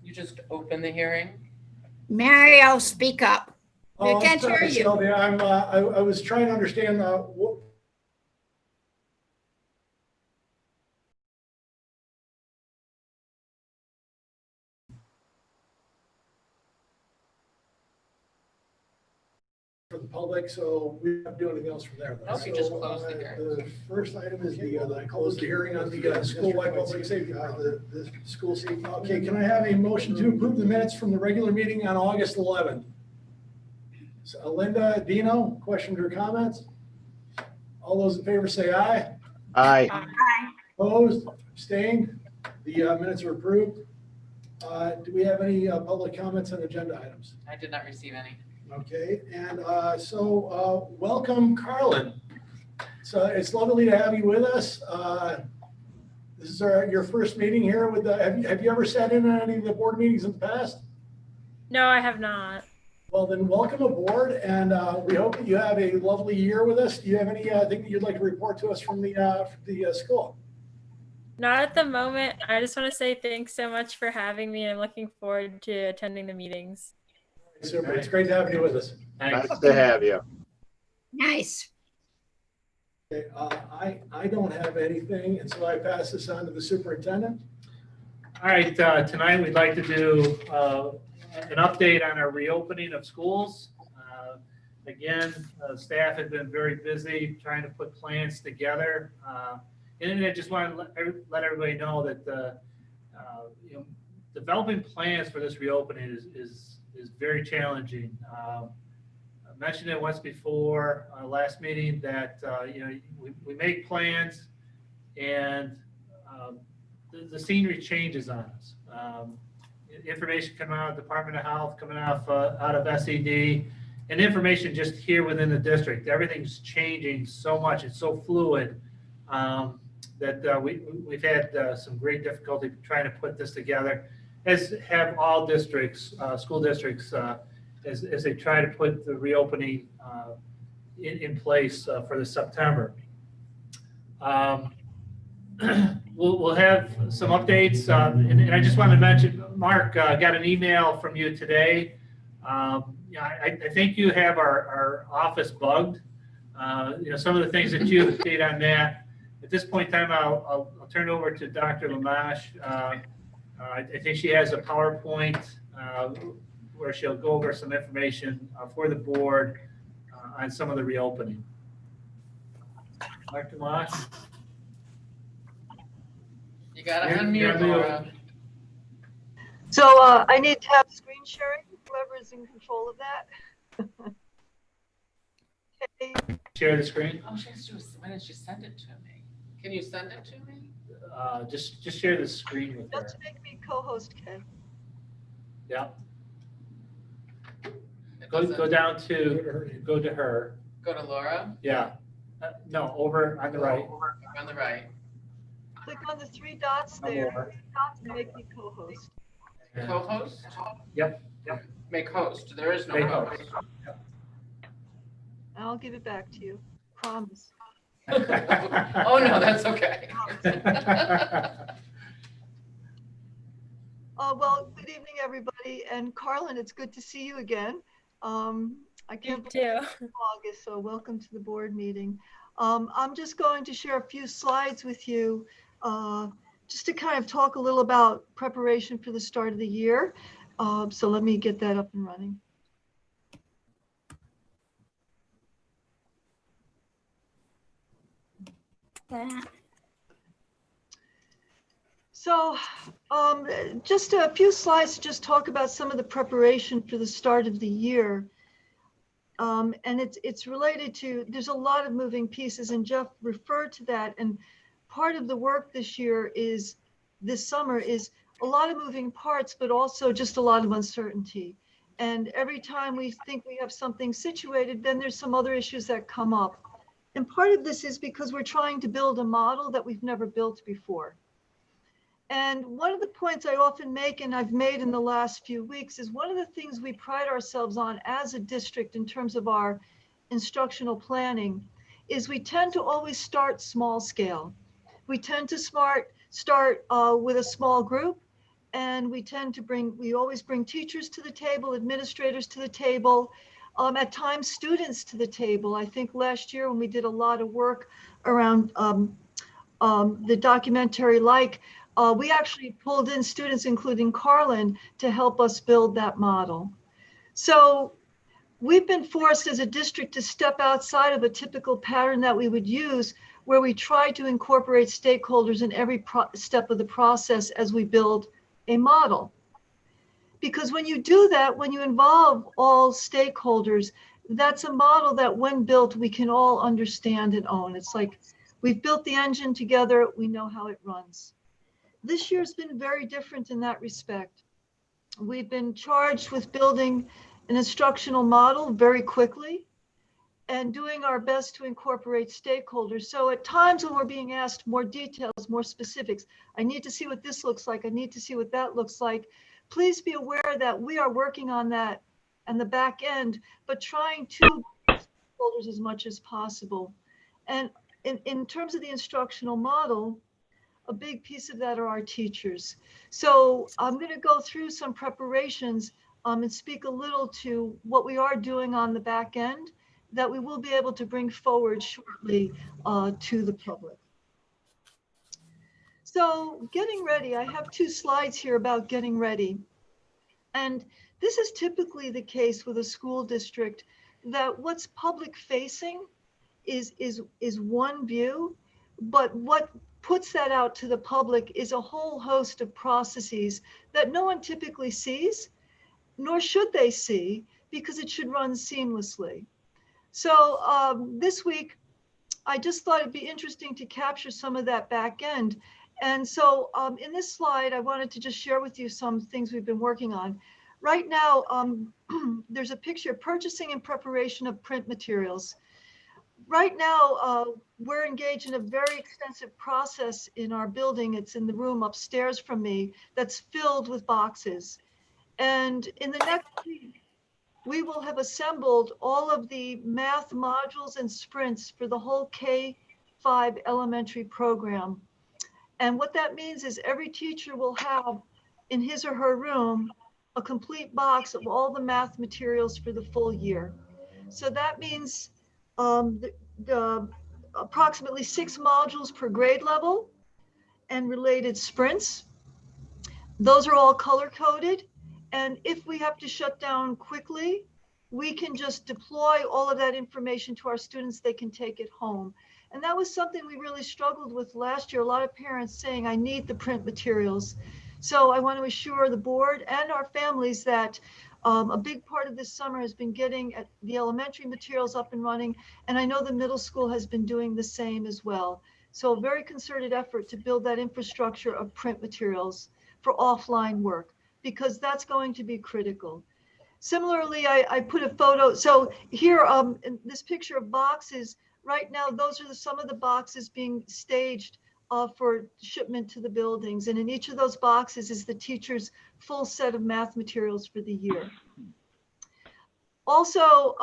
You just open the hearing? Mario, speak up. We Oh, can't I'm sorry, hear you. Sylvia. I was trying to understand what. For the public, so we don't do anything else from there. No, you just close the hearing. The first item is the close the hearing on the school-wide public safety, the school safety. Okay, can I have a motion to approve the minutes from the regular meeting on August 11th? So, Linda, Dino, questions or comments? All those in favor say aye. Aye. Opposed, abstained, the minutes are approved. Do we have any public comments on agenda items? I did not receive any. Okay, and welcome, Carlin. So it's lovely to have you with us. This is your first meeting here with the, have you ever sat in on any of the board meetings in the past? No, I have not. Well, then welcome aboard, and we hope that you have a lovely year with us. Do you have anything that you'd like to report to us from the school? Not at the moment. I just want to say thanks so much for having me. I'm looking forward to attending the meetings. Super, it's great to have you with us. Nice to have you. Nice. Okay, I don't have anything, and so I pass this on to the superintendent. All right, tonight we'd like to do an update on our reopening of schools. Again, staff has been very busy trying to put plans together. And I just want to let everybody know that developing plans for this reopening is very challenging. I mentioned it once before, last meeting, that we make plans and the scenery changes on us. Information coming out of the Department of Health, coming out of SED, and information just here within the district. Everything's changing so much. It's so fluid that we've had some great difficulty trying to put this together, as have all districts, school districts, as they try to put the reopening in place for the September. We'll have some updates, and I just want to mention, Mark, got an email from you today. I think you have our office bugged. Some of the things that you did on that. At this point in time, I'll turn it over to Dr. Lamash. I think she has a PowerPoint where she'll go over some information for the board on some of the reopening. Dr. Lamash? You gotta unmute, Laura. So I need to have screen sharing, whoever is in control of that. Okay. Share the screen. Oh, she has to, why didn't she send it to me? Can you send it to me? Just share the screen with her. Just make me co-host, Ken. Yeah. It Go doesn't- down to go to her. Go to Laura, Yeah. No, over on the right. on the right. Click on the three dots Come there over. and make me co-host. And- Co-host? Yep. Make host. There is no Make host. And I'll give it back to you. Promise. Oh, no, that's okay. Well, good evening, everybody. And Carlin, it's good to see you again. I can't You believe too. it's August, so welcome to the board meeting. I'm just going to share a few slides with you just to kind of talk a little about preparation for the start of the year. So let me get that up and running. So just a few slides to just talk about some of the preparation for the start of the year. And it's related to, there's a lot of moving pieces, and Jeff referred to that. And part of the work this summer is a lot of moving parts, but also just a lot of uncertainty. And every time we think we have something situated, then there's some other issues that come up. And part of this is because we're trying to build a model that we've never built before. And one of the points I often make, and I've made in the last few weeks, is one of the things we pride ourselves on as a district in terms of our instructional planning is we tend to always start small scale. We tend to start with a small group, And we always bring teachers to the table, administrators to the table, at times students to the table. I think last year when we did a lot of work around the documentary we actually pulled in students, including Carlin, to help us build that model. So we've been forced as a district to step outside of a typical pattern that we would use, where we try to incorporate stakeholders in every step of the process as we build a model. Because when you do that, when you involve all stakeholders, that's a model that when built, we can all understand and own. It's like we've built the engine together, we know how it runs. This year's been very different in that respect. We've been charged with building an instructional model very quickly and doing our best to incorporate stakeholders. So at times when we're being asked more details, more specifics, I need to see what this looks like, I need to see what that looks like, please be aware that we are working on that and the back end, but trying to stakeholders as much as possible. And in terms of the instructional model, a big piece of that are our teachers. So I'm going to go through some preparations and speak a little to what we are doing on the back end that we will be able to bring forward shortly to the public. So getting ready, I have 2 slides here about getting ready. And this is typically the case with a school district, that what's public facing is one view, but what puts that out to the public is a whole host of processes that no one typically sees, nor should they see, because it should run seamlessly. So this week, I just thought it'd be interesting to capture some of that back end. And so in this slide, I wanted to just share with you some things we've been working on. Right now, there's a picture of purchasing and preparation of print materials. Right now, we're engaged in a very extensive process in our building. It's in the room upstairs from me that's filled with boxes. And in the next week, we will have assembled all of the math modules and sprints for the whole K-5 elementary program. And what that means is every teacher will have in his or her room a complete box of all the math materials for the full year. So that means the approximately 6 modules per grade level and related sprints. Those are all color coded. And if we have to shut down quickly, we can just deploy all of that information to our students. They can take it home. And that was something we really struggled with last year. A lot of parents saying, I need the print materials. So I want to assure the board and our families that a big part of this summer has been getting the elementary materials up and running. And I know the middle school has been doing the same as well. So a very concerted effort to build that infrastructure of print materials for offline work, because that's going to be critical. Similarly, I put a photo. So here, in this picture of boxes, right now, those are some of the boxes being staged for shipment to the buildings. And in each of those boxes is the teacher's full set of math materials for the year. Also,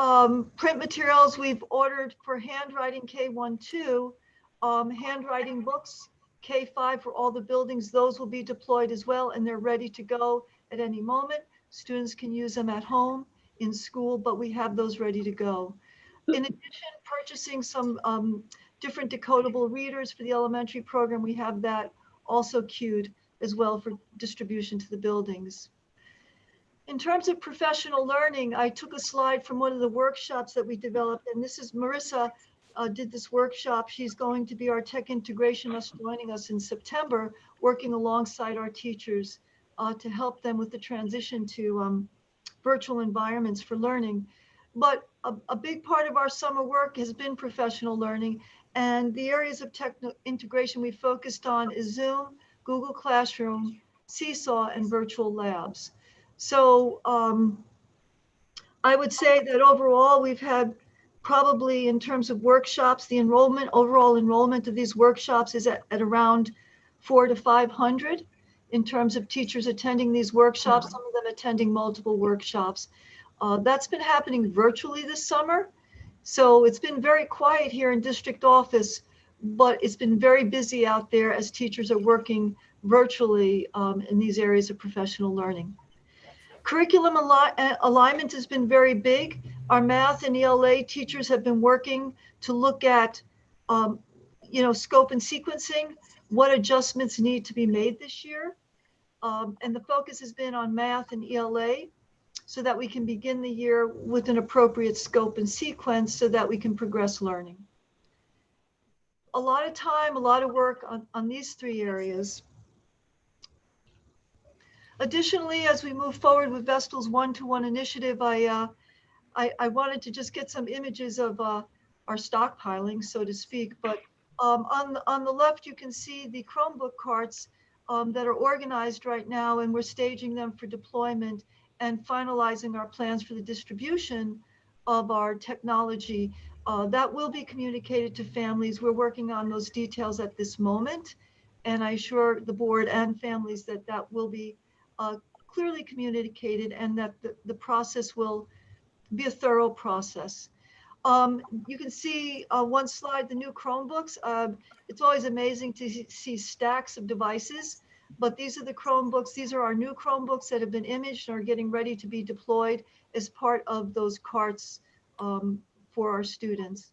print materials we've ordered for handwriting K1-2, handwriting books, K-5 for all the buildings. Those will be deployed as well, and they're ready to go at any moment. Students can use them at home, in school, but we have those ready to go. In addition, purchasing some different decodable readers for the elementary program. We have that also queued as well for distribution to the buildings. In terms of professional learning, I took a slide from one of the workshops that we developed, and this is Marissa did this workshop. She's going to be our tech integrationist, joining us in September, working alongside our teachers to help them with the transition to virtual environments for learning. But a big part of our summer work has been professional learning, and the areas of tech integration we focused on is Zoom, Google Classroom, Seesaw, and virtual labs. So I would say that overall we've had probably, in terms of workshops, the overall enrollment of these workshops is at around 400 to 500 in terms of teachers attending these workshops, some of them attending multiple workshops. That's been happening virtually this summer. So it's been very quiet here in district office, but it's been very busy out there as teachers are working virtually in these areas of professional learning. Curriculum alignment has been very big. Our math and ELA teachers have been working to look at, scope and sequencing, what adjustments need to be made this year. And the focus has been on math and ELA so that we can begin the year with an appropriate scope and sequence so that we can progress learning. A lot of time, a lot of work on these three areas. Additionally, as we move forward with Vestal's one-to-one initiative, I wanted to just get some images of our stockpiling, so to speak. But on the left, you can see the Chromebook carts that are organized right now, and we're staging them for deployment and finalizing our plans for the distribution of our technology. That will be communicated to families. We're working on those details at this moment, and I assure the board and families that that will be clearly communicated and that the process will be a thorough process. You can see one slide, the new Chromebooks. It's always amazing to see stacks of devices, but these are the Chromebooks. These are our new Chromebooks that have been imaged and are getting ready to be deployed as part of those carts for our students.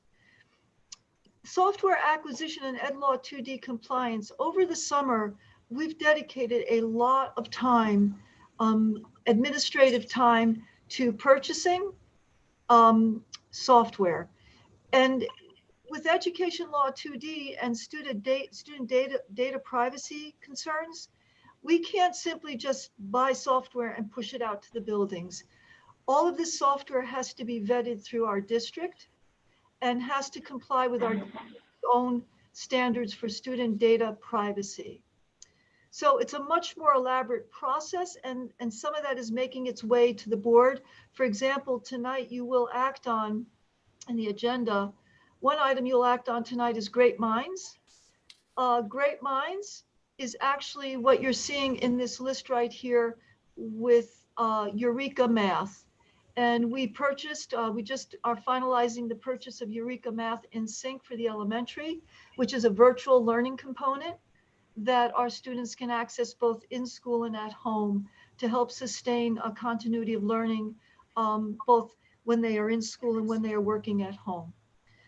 Software acquisition and EdLaw 2D compliance. Over the summer, we've dedicated a lot of time, administrative time, to purchasing software. And with Education Law 2D and student data privacy concerns, we can't simply just buy software and push it out to the buildings. All of this software has to be vetted through our district and has to comply with our own standards for student data privacy. So it's a much more elaborate process, and some of that is making its way to the board. For example, tonight you will act on, in the agenda, one item you'll act on tonight is Great Minds. Great Minds is actually what you're seeing in this list right here with Eureka Math. And we purchased, we just are finalizing the purchase of Eureka Math in Sync for the elementary, which is a virtual learning component that our students can access both in school and at home to help sustain a continuity of learning, both when they are in school and when they are working at home.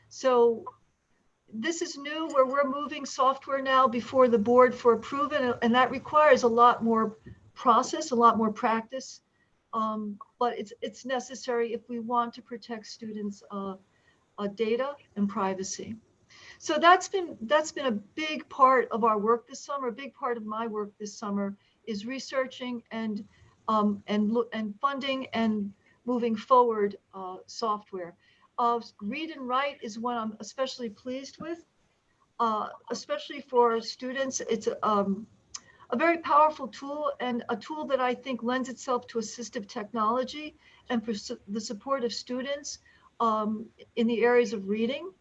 So this is new, where we're moving software now before the board for approval, and that requires a lot more process, a lot more practice. But it's necessary if we want to protect students' data and privacy. So that's been a big part of our work this summer. A big part of my work this summer is researching and funding and moving forward software. Read and Write is one I'm especially pleased with, especially for students. It's a very powerful tool, and a tool that I think lends itself to assistive technology and for the support of students in the areas of reading.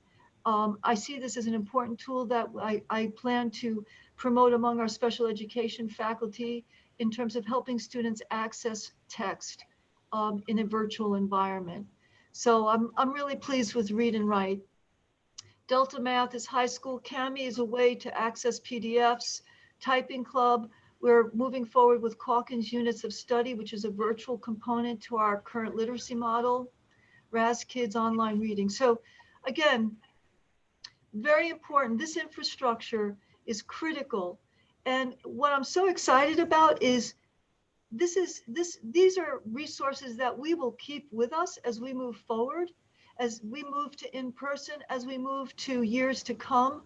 I see this as an important tool that I plan to promote among our special education faculty in terms of helping students access text in a virtual environment. So I'm really pleased with Read and Write. Delta Math is high school. Kami is a way to access PDFs. Typing Club, we're moving forward with Calkins Units of Study, which is a virtual component to our current literacy model. RAS Kids Online Reading. So again, very important. This infrastructure is critical. And what I'm so excited about is these are resources that we will keep with us as we move forward, as we move to in-person, as we move to years to come.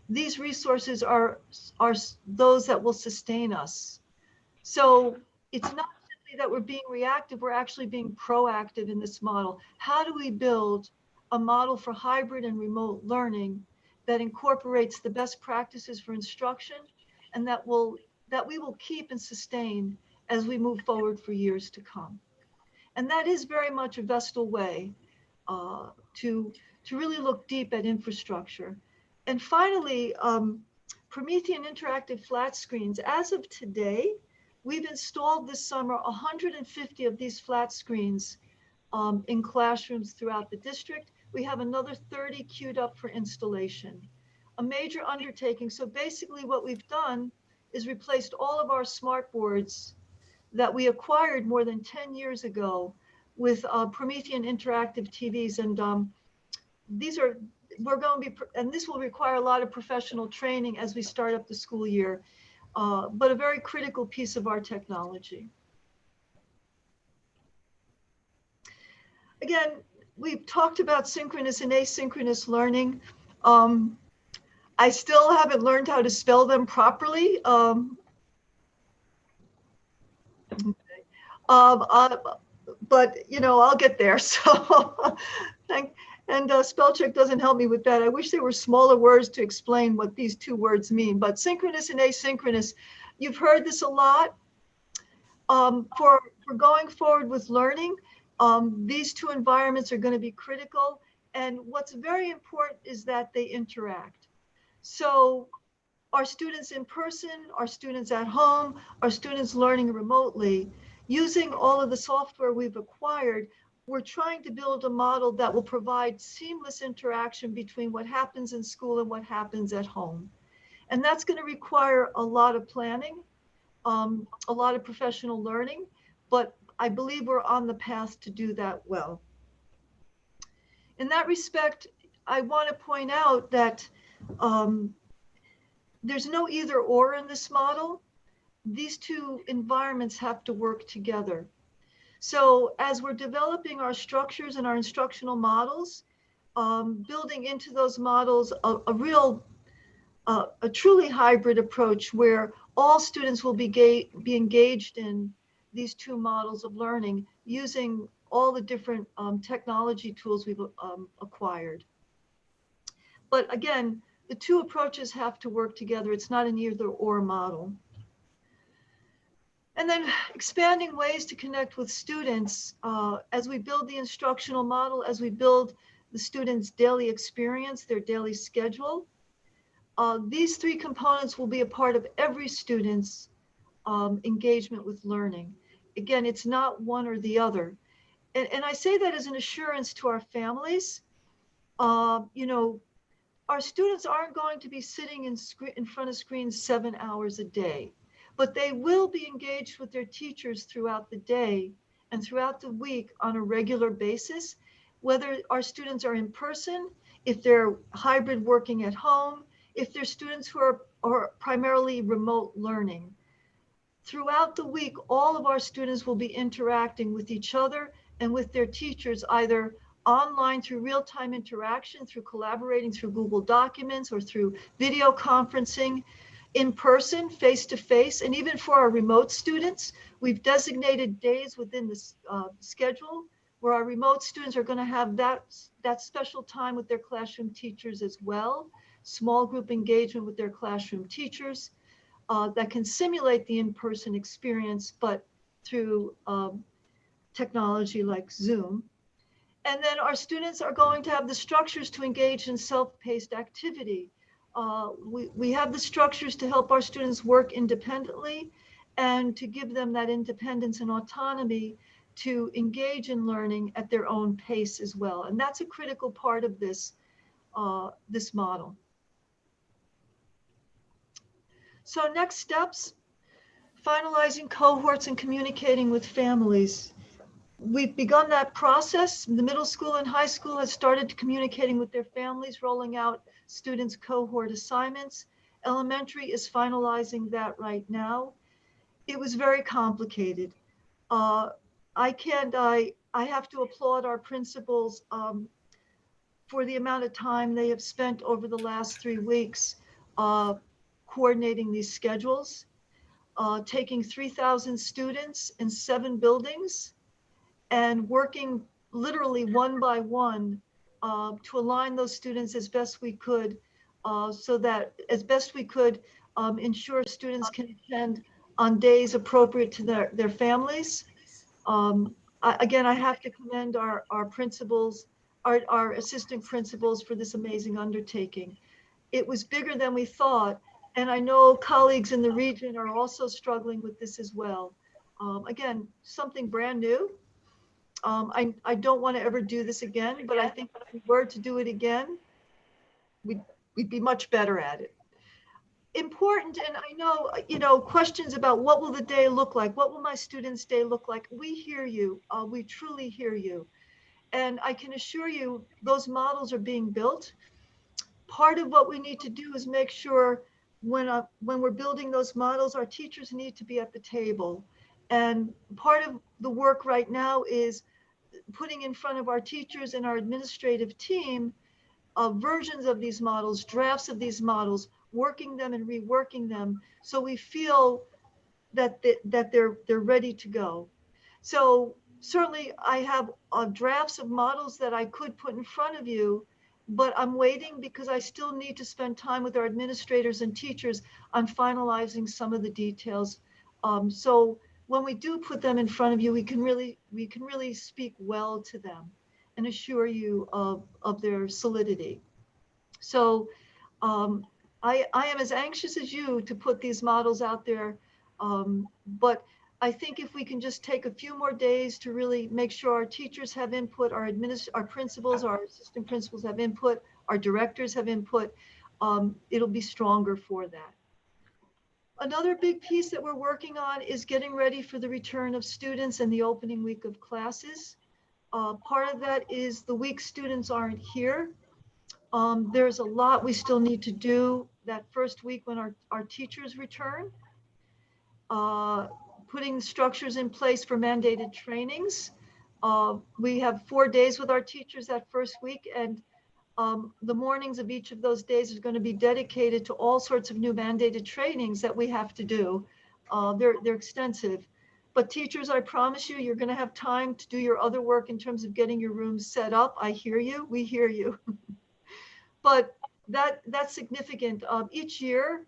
These resources are those that will sustain us. So it's not simply that we're being reactive, we're actually being proactive in this model. How do we build a model for hybrid and remote learning that incorporates the best practices for instruction and that we will keep and sustain as we move forward for years to come? And that is very much a Vestal way to really look deep at infrastructure. And finally, Promethean interactive flat screens. As of today, we've installed this summer 150 of these flat screens in classrooms throughout the district. We have another 30 queued up for installation. A major undertaking. So basically what we've done is replaced all of our smart boards that we acquired more than 10 years ago with Promethean interactive TVs. And and this will require a lot of professional training as we start up the school year, but a very critical piece of our technology. Again, we've talked about synchronous and asynchronous learning. I still haven't learned how to spell them properly. But I'll get there. So, spell check doesn't help me with that. I wish there were smaller words to explain what these two words mean. But synchronous and asynchronous, you've heard this a lot. For going forward with learning, these two environments are going to be critical. And what's very important is that they interact. So our students in person, our students at home, our students learning remotely, using all of the software we've acquired, we're trying to build a model that will provide seamless interaction between what happens in school and what happens at home. And that's going to require a lot of planning, a lot of professional learning, but I believe we're on the path to do that well. In that respect, I want to point out that there's no either or in this model. These two environments have to work together. So as we're developing our structures and our instructional models, building into those models a truly hybrid approach where all students will be engaged in these two models of learning using all the different technology tools we've acquired. But again, the two approaches have to work together. It's not an either or model. And then expanding ways to connect with students as we build the instructional model, as we build the students' daily experience, their daily schedule. These three components will be a part of every student's engagement with learning. Again, it's not one or the other. And I say that as an assurance to our families. Our students aren't going to be sitting in front of screens 7 hours a day, but they will be engaged with their teachers throughout the day and throughout the week on a regular basis, whether our students are in person, if they're hybrid working at home, if they're students who are primarily remote learning. Throughout the week, all of our students will be interacting with each other and with their teachers, either online through real-time interaction, through collaborating through Google Documents or through video conferencing, in person, face-to-face, and even for our remote students, we've designated days within the schedule where our remote students are going to have that special time with their classroom teachers as well, small group engagement with their classroom teachers that can simulate the in-person experience, but through technology like Zoom. And then our students are going to have the structures to engage in self-paced activity. We have the structures to help our students work independently and to give them that independence and autonomy to engage in learning at their own pace as well. And that's a critical part of this model. So next steps, finalizing cohorts and communicating with families. We've begun that process. The middle school and high school has started communicating with their families, rolling out students' cohort assignments. Elementary is finalizing that right now. It was very complicated. I have to applaud our principals for the amount of time they have spent over the last 3 weeks coordinating these schedules, taking 3,000 students in 7 buildings and working literally one by one to align those students as best we could, so that as best we could ensure students can attend on days appropriate to their families. Again, I have to commend our principals, our assistant principals for this amazing undertaking. It was bigger than we thought, and I know colleagues in the region are also struggling with this as well. Again, something brand new. I don't want to ever do this again, but I think if we were to do it again, we'd be much better at it. important, and I know, questions about what will the day look like? What will my students' day look like? We hear you. We truly hear you. And I can assure you, those models are being built. Part of what we need to do is make sure when we're building those models, our teachers need to be at the table. And part of the work right now is putting in front of our teachers and our administrative team versions of these models, drafts of these models, working them and reworking them, so we feel that they're ready to go. So certainly I have drafts of models that I could put in front of you, but I'm waiting because I still need to spend time with our administrators and teachers on finalizing some of the details. So when we do put them in front of you, we can really speak well to them and assure you of their solidity. So I am as anxious as you to put these models out there, but I think if we can just take a few more days to really make sure our teachers have input, our principals, our assistant principals have input, our directors have input, it'll be stronger for that. Another big piece that we're working on is getting ready for the return of students and the opening week of classes. Part of that is the week students aren't here. There's a lot we still need to do that first week when our teachers return. Putting structures in place for mandated trainings. We have 4 days with our teachers that first week, and the mornings of each of those days is going to be dedicated to all sorts of new mandated trainings that we have to do. They're extensive. But teachers, I promise you, you're going to have time to do your other work in terms of getting your rooms set up. I hear you. We hear you. But that's significant. Each year,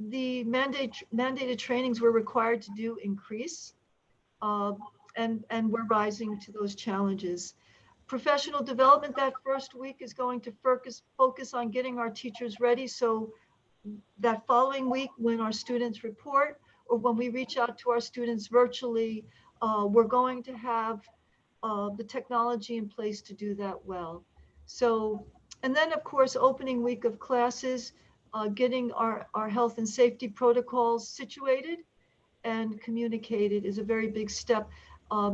the mandated trainings we're required to do increase, and we're rising to those challenges. Professional development that first week is going to focus on getting our teachers ready, so that following week when our students report or when we reach out to our students virtually, we're going to have the technology in place to do that well. So, and then of course, opening week of classes, getting our health and safety protocols situated and communicated is a very big step.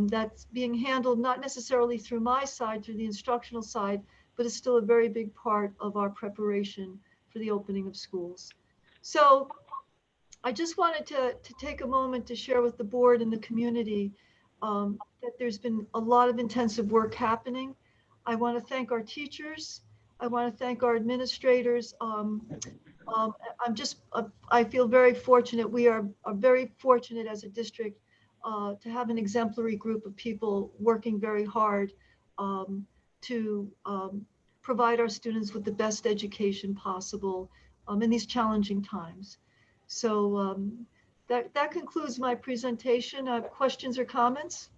That's being handled not necessarily through my side, through the instructional side, but it's still a very big part of our preparation for the opening of schools. So I just wanted to take a moment to share with the board and the community that there's been a lot of intensive work happening. I want to thank our teachers. I want to thank our administrators. I feel very fortunate. We are very fortunate as a district to have an exemplary group of people working very hard to provide our students with the best education possible in these challenging times. So that concludes my presentation. Questions or comments?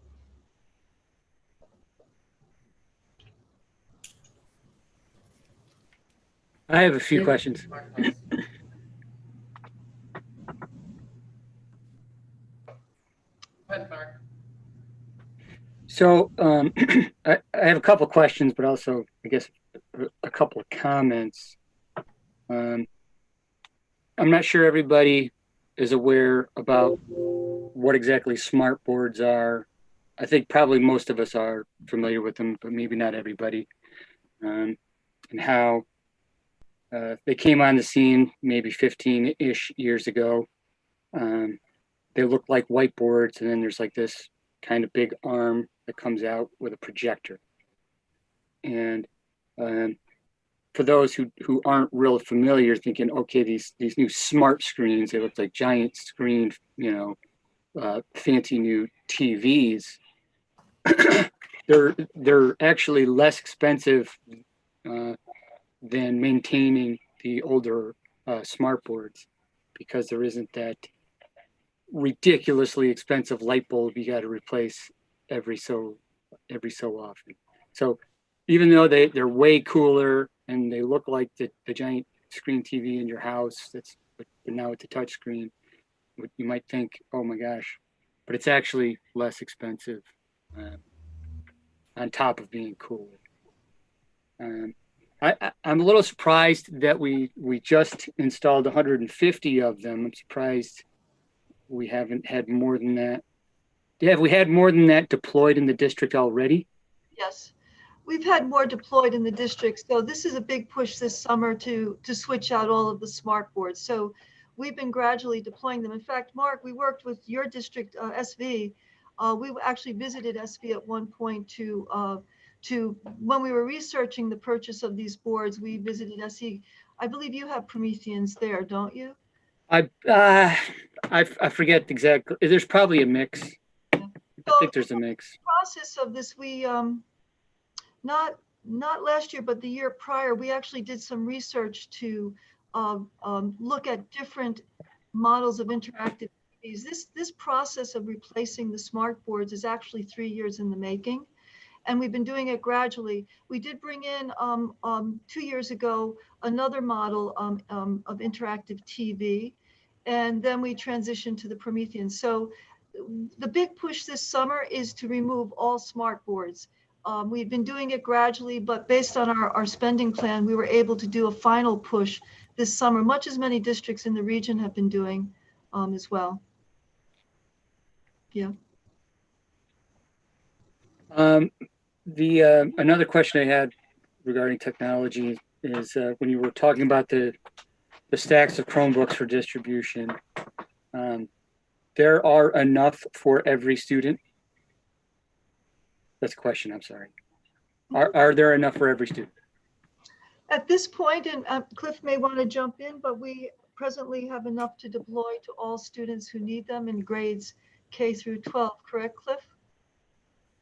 I have a few questions. Mark does. Go ahead, Mark. So I have a couple of questions, but also, I guess, a couple of comments. I'm not sure everybody is aware about what exactly smart boards are. I think probably most of us are familiar with them, but maybe not everybody. And how they came on the scene maybe 15-ish years ago. They look like whiteboards, and then there's like this kind of big arm that comes out with a projector. And for those who aren't real familiar, thinking, okay, these new smart screens, they look like giant screen, fancy new TVs. They're actually less expensive than maintaining the older smart boards, because there isn't that ridiculously expensive light bulb you got to replace every so often. So even though they're way cooler and they look like the giant screen TV in your house, but now it's a touch screen, you might think, oh my gosh, but it's actually less on top of being cooler. I'm a little surprised that we just installed 150 of them. I'm surprised we haven't had more than that. Have we had more than that deployed in the district already? Yes, we've had more deployed in the district. So this is a big push this summer to switch out all of the smart boards. So we've been gradually deploying them. In fact, Mark, we worked with your district, SV. We actually visited SV at one point to when we were researching the purchase of these boards, we visited SE. I believe you have Prometheans there, don't you? I forget exactly. There's probably a mix. I think there's a mix. Process of this, we not last year, but the year prior, we actually did some research to look at different models of interactive TVs. This process of replacing the smart boards is actually 3 years in the making, and we've been doing it gradually. We did bring in 2 years ago another model of interactive TV, and then we transitioned to the Promethean. So the big push this summer is to remove all smart boards. We've been doing it gradually, but based on our spending plan, we were able to do a final push this summer, much as many districts in the region have been doing as well. Yeah. Another question I had regarding technology is when you were talking about the stacks of Chromebooks for distribution, there are enough for every student? That's a question, I'm sorry. Are there enough for every student? At this point, and Cliff may want to jump in, but we presently have enough to deploy to all students who need them in grades K through 12, correct, Cliff?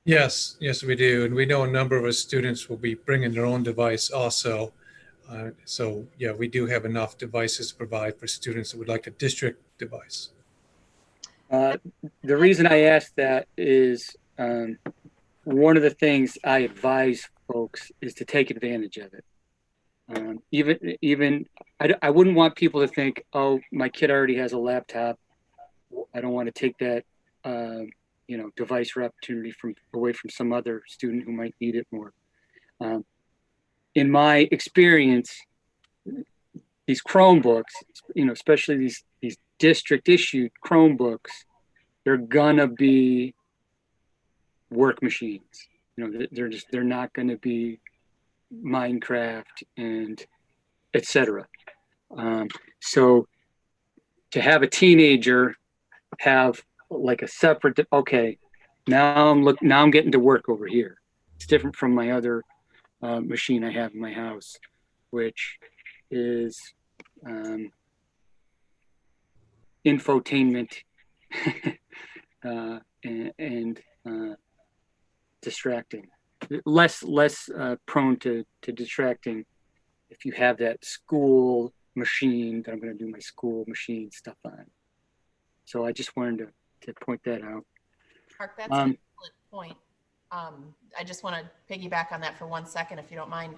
Yes, we do. And we know a number of our students will be bringing their own device also. So yeah, we do have enough devices to provide for students that would like a district device. The reason I asked that is one of the things I advise folks is to take advantage of it. I wouldn't want people to think, oh, my kid already has a laptop. I don't want to take that device or opportunity away from some other student who might need it more. In my experience, these Chromebooks, especially these district issued Chromebooks, they're gonna be work machines. They're not gonna be Minecraft and etc. So to have a teenager have like a separate, okay, now I'm getting to work over here. It's different from my other machine I have in my house, which is infotainment and distracting, less prone to distracting if you have that school machine that I'm going to do my school machine stuff on. So I just wanted to point that out. Mark, that's an excellent point. I just want to piggyback on that for 1 second, if you don't mind.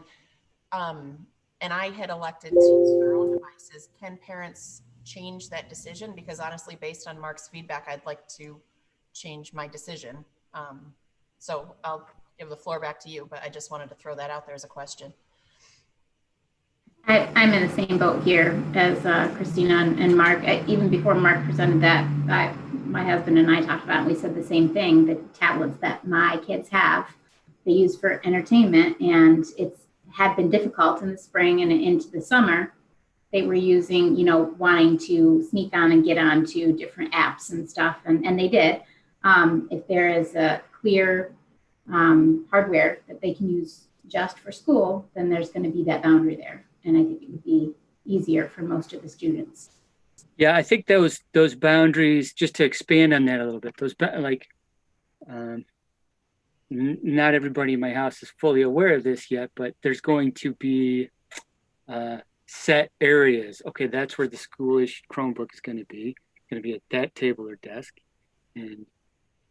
And I had elected to use their own devices. Can parents change that decision? Because honestly, based on Mark's feedback, I'd like to change my decision. So I'll give the floor back to you, but I just wanted to throw that out there as a question. I'm in the same boat here as Christina and Mark. Even before Mark presented that, my husband and I talked about it, and we said the same thing. The tablets that my kids have, they use for entertainment, and it's had been difficult in the spring and into the summer. They were using, wanting to sneak on and get onto different apps and stuff, and they did. If there is a clear hardware that they can use just for school, then there's going to be that boundary there. And I think it would be easier for most of the students. Yeah, I think those boundaries, just to expand on that a little bit, not everybody in my house is fully aware of this yet, but there's going to be set areas. Okay, that's where the school-issued Chromebook is going to be. It's going to be at that table or desk. And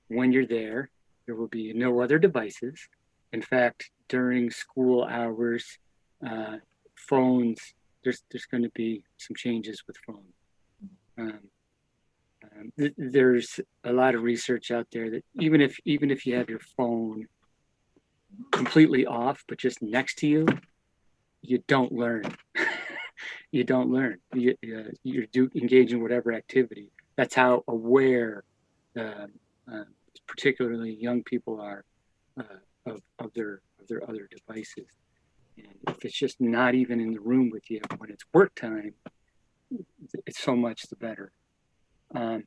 when you're there will be no other devices. In fact, during school hours, phones, there's going to be some changes with phones. There's a lot of research out there that even if you have your phone completely off, but just next to you, you don't learn. You don't learn. You do engage in whatever activity. That's how aware, particularly young people are of their other devices. And if it's just not even in the room with you when it's work time, it's so much the better.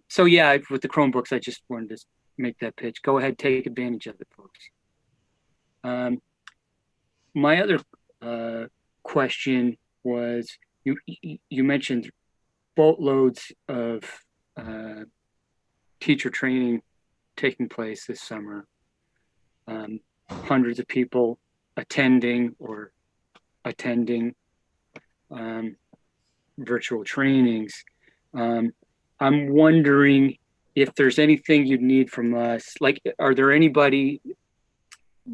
So yeah, with the Chromebooks, I just wanted to make that pitch. Go ahead, take advantage of it, folks. My other question was, you mentioned boatloads of teacher training taking place this summer. Hundreds of people attending virtual trainings. I'm wondering if there's anything you'd need from us. Like, is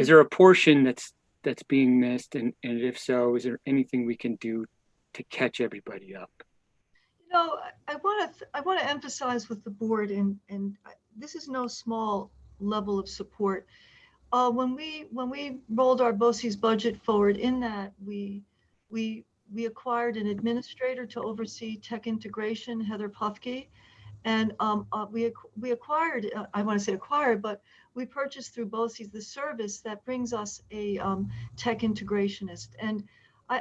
there a portion that's being missed? And if so, is there anything we can do to catch everybody up? You know, I want to emphasize with the board, and this is no small level of support. When we rolled our BOCES budget forward, in that we acquired an administrator to oversee tech integration, Heather Pufke, and we acquired, I want to say acquired, but we purchased through BOCES the service that brings us a tech integrationist. And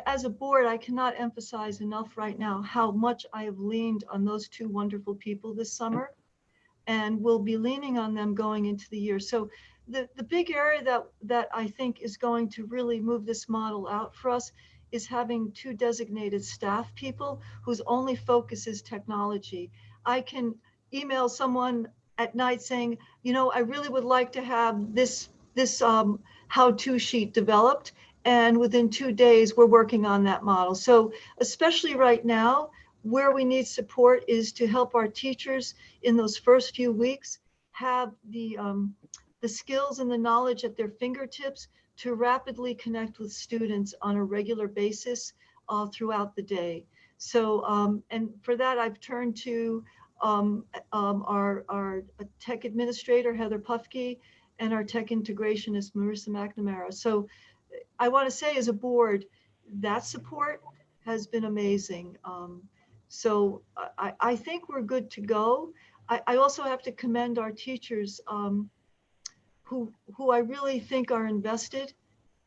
as a board, I cannot emphasize enough right now how much I have leaned on those two wonderful people this summer, and will be leaning on them going into the year. So the big area that I think is going to really move this model out for us is having two designated staff people whose only focus is technology. I can email someone at night saying, you know, I really would like to have this how-to sheet developed. And within 2 days, we're working on that model. So especially right now, where we need support is to help our teachers in those first few weeks have the skills and the knowledge at their fingertips to rapidly connect with students on a regular basis throughout the day. So, and for that, I've turned to our tech administrator, Heather Pufke, and our tech integrationist, Marissa McNamara. So I want to say, as a board, that support has been amazing. So I think we're good to go. I also have to commend our teachers who I really think are invested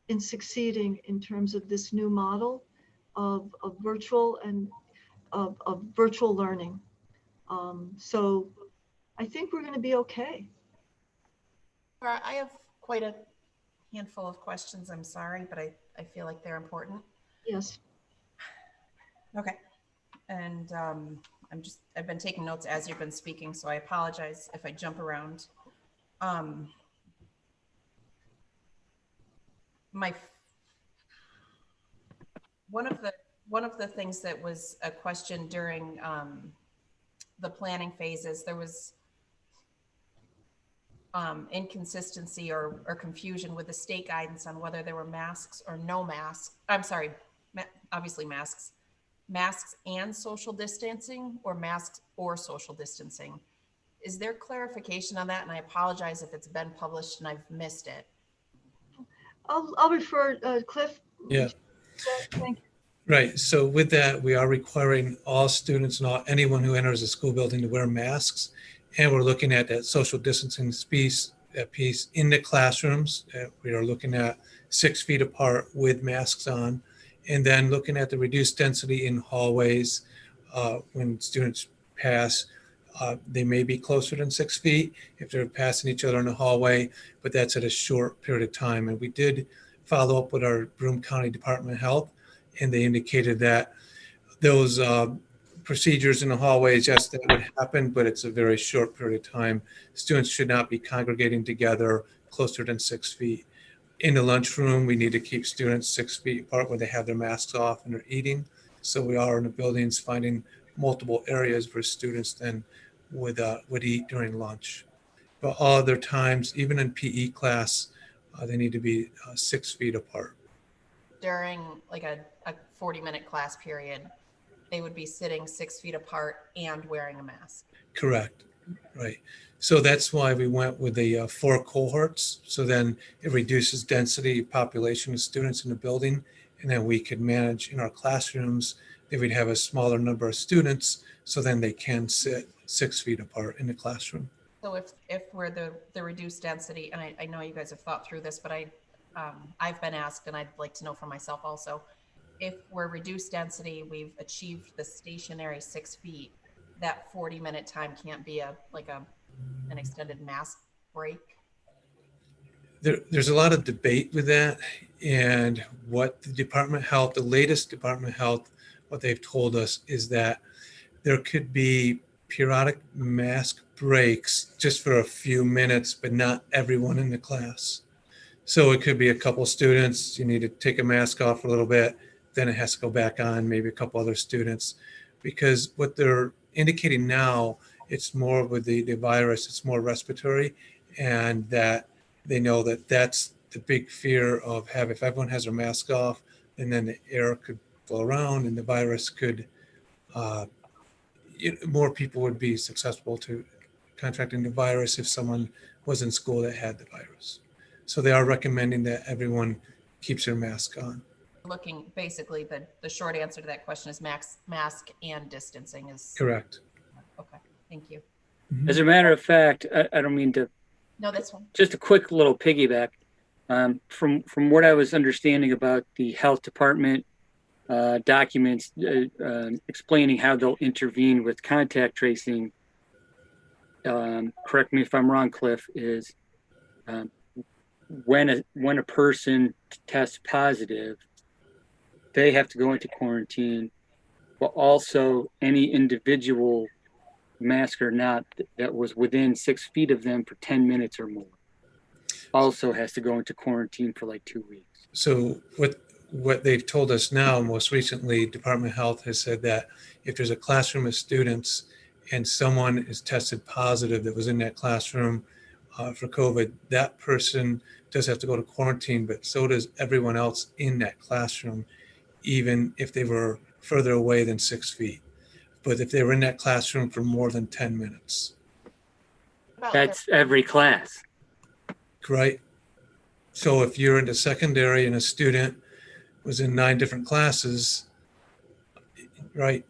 in succeeding in terms of this new model of virtual and of virtual learning. So I think we're going to be okay. I have quite a handful of questions. I'm sorry, but I feel like they're important. Yes. Okay. And I've been taking notes as you've been speaking, so I apologize if I jump around. One of the things that was a question during the planning phases, there was inconsistency or confusion with the state guidance on whether there were masks or no masks. I'm sorry, obviously masks and social distancing, or masks or social distancing. Is there clarification on that? And I apologize if it's been published and I've missed it. I'll refer, Cliff. Yeah. Thank you. Right. So with that, we are requiring all students and anyone who enters a school building to wear masks. And we're looking at that social distancing piece in the classrooms. We are looking at 6 feet apart with masks on, and then looking at the reduced density in hallways. When students pass, they may be closer than 6 feet if they're passing each other in the hallway, but that's at a short period of time. And we did follow up with our Broome County Department of Health, and they indicated that those procedures in the hallways, yes, that would happen, but it's a very short period of time. Students should not be congregating together closer than 6 feet. In the lunchroom, we need to keep students 6 feet apart when they have their masks off and they're eating. So we are in the buildings finding multiple areas where students then would eat during lunch. But all other times, even in PE class, they need to be 6 feet apart. During like a 40-minute class period, they would be sitting 6 feet apart and wearing a mask. Correct. Right. So that's why we went with the 4 cohorts. So then it reduces density population of students in the building, and then we could manage in our classrooms that we'd have a smaller number of students, so then they can sit 6 feet apart in the classroom. So if we're the reduced density, and I know you guys have thought through this, but I've been asked, and I'd like to know for myself also, if we're reduced density, we've achieved the stationary 6 feet, that 40-minute time can't be an extended mask break. There's a lot of debate with that, and what the Department of Health, the latest Department of Health, what they've told us is that there could be periodic mask breaks just for a few minutes, but not everyone in the class. So it could be a couple students, you need to take a mask off for a little bit, then it has to go back on, maybe a couple other students. Because what they're indicating now, it's more with the virus, it's more respiratory, and that they know that that's the big fear of if everyone has their mask off, and then the air could flow around and the virus could, more people would be susceptible to contracting the virus if someone was in school that had the virus. So they are recommending that everyone keeps their mask on. Looking, basically, the short answer to that question is mask and distancing is. Correct. Okay, thank you. As a matter of fact, I don't mean to. No, that's fine. Just a quick little piggyback. From what I was understanding about the health department documents explaining how they'll intervene with contact tracing, correct me if I'm wrong, Cliff, is when a person tests positive, they have to go into quarantine, but also any individual, mask or not, that was within 6 feet of them for 10 minutes or more also has to go into quarantine for like 2 weeks. So what they've told us now, most recently, Department of Health has said that if there's a classroom of students and someone is tested positive that was in that classroom for COVID, that person does have to go to quarantine, but so does everyone else in that classroom, even if they were further away than 6 feet. But if they were in that classroom for more than 10 minutes. That's every class. Right? So if you're in the secondary and a student was in 9 different classes, right?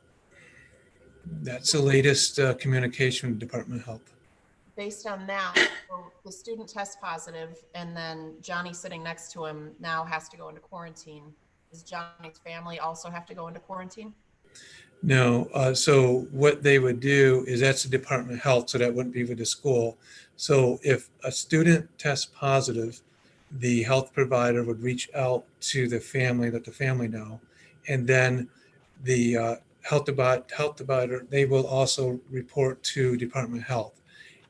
That's the latest communication with the Department of Health. Based on that, so the student tests positive, and then Johnny sitting next to him now has to go into quarantine. Does Johnny's family also have to go into quarantine? No. So what they would do is that's the Department of Health, so that wouldn't be with the school. So if a student tests positive, the health provider would reach out to the family, let the family know, and then the health provider, they will also report to Department of Health,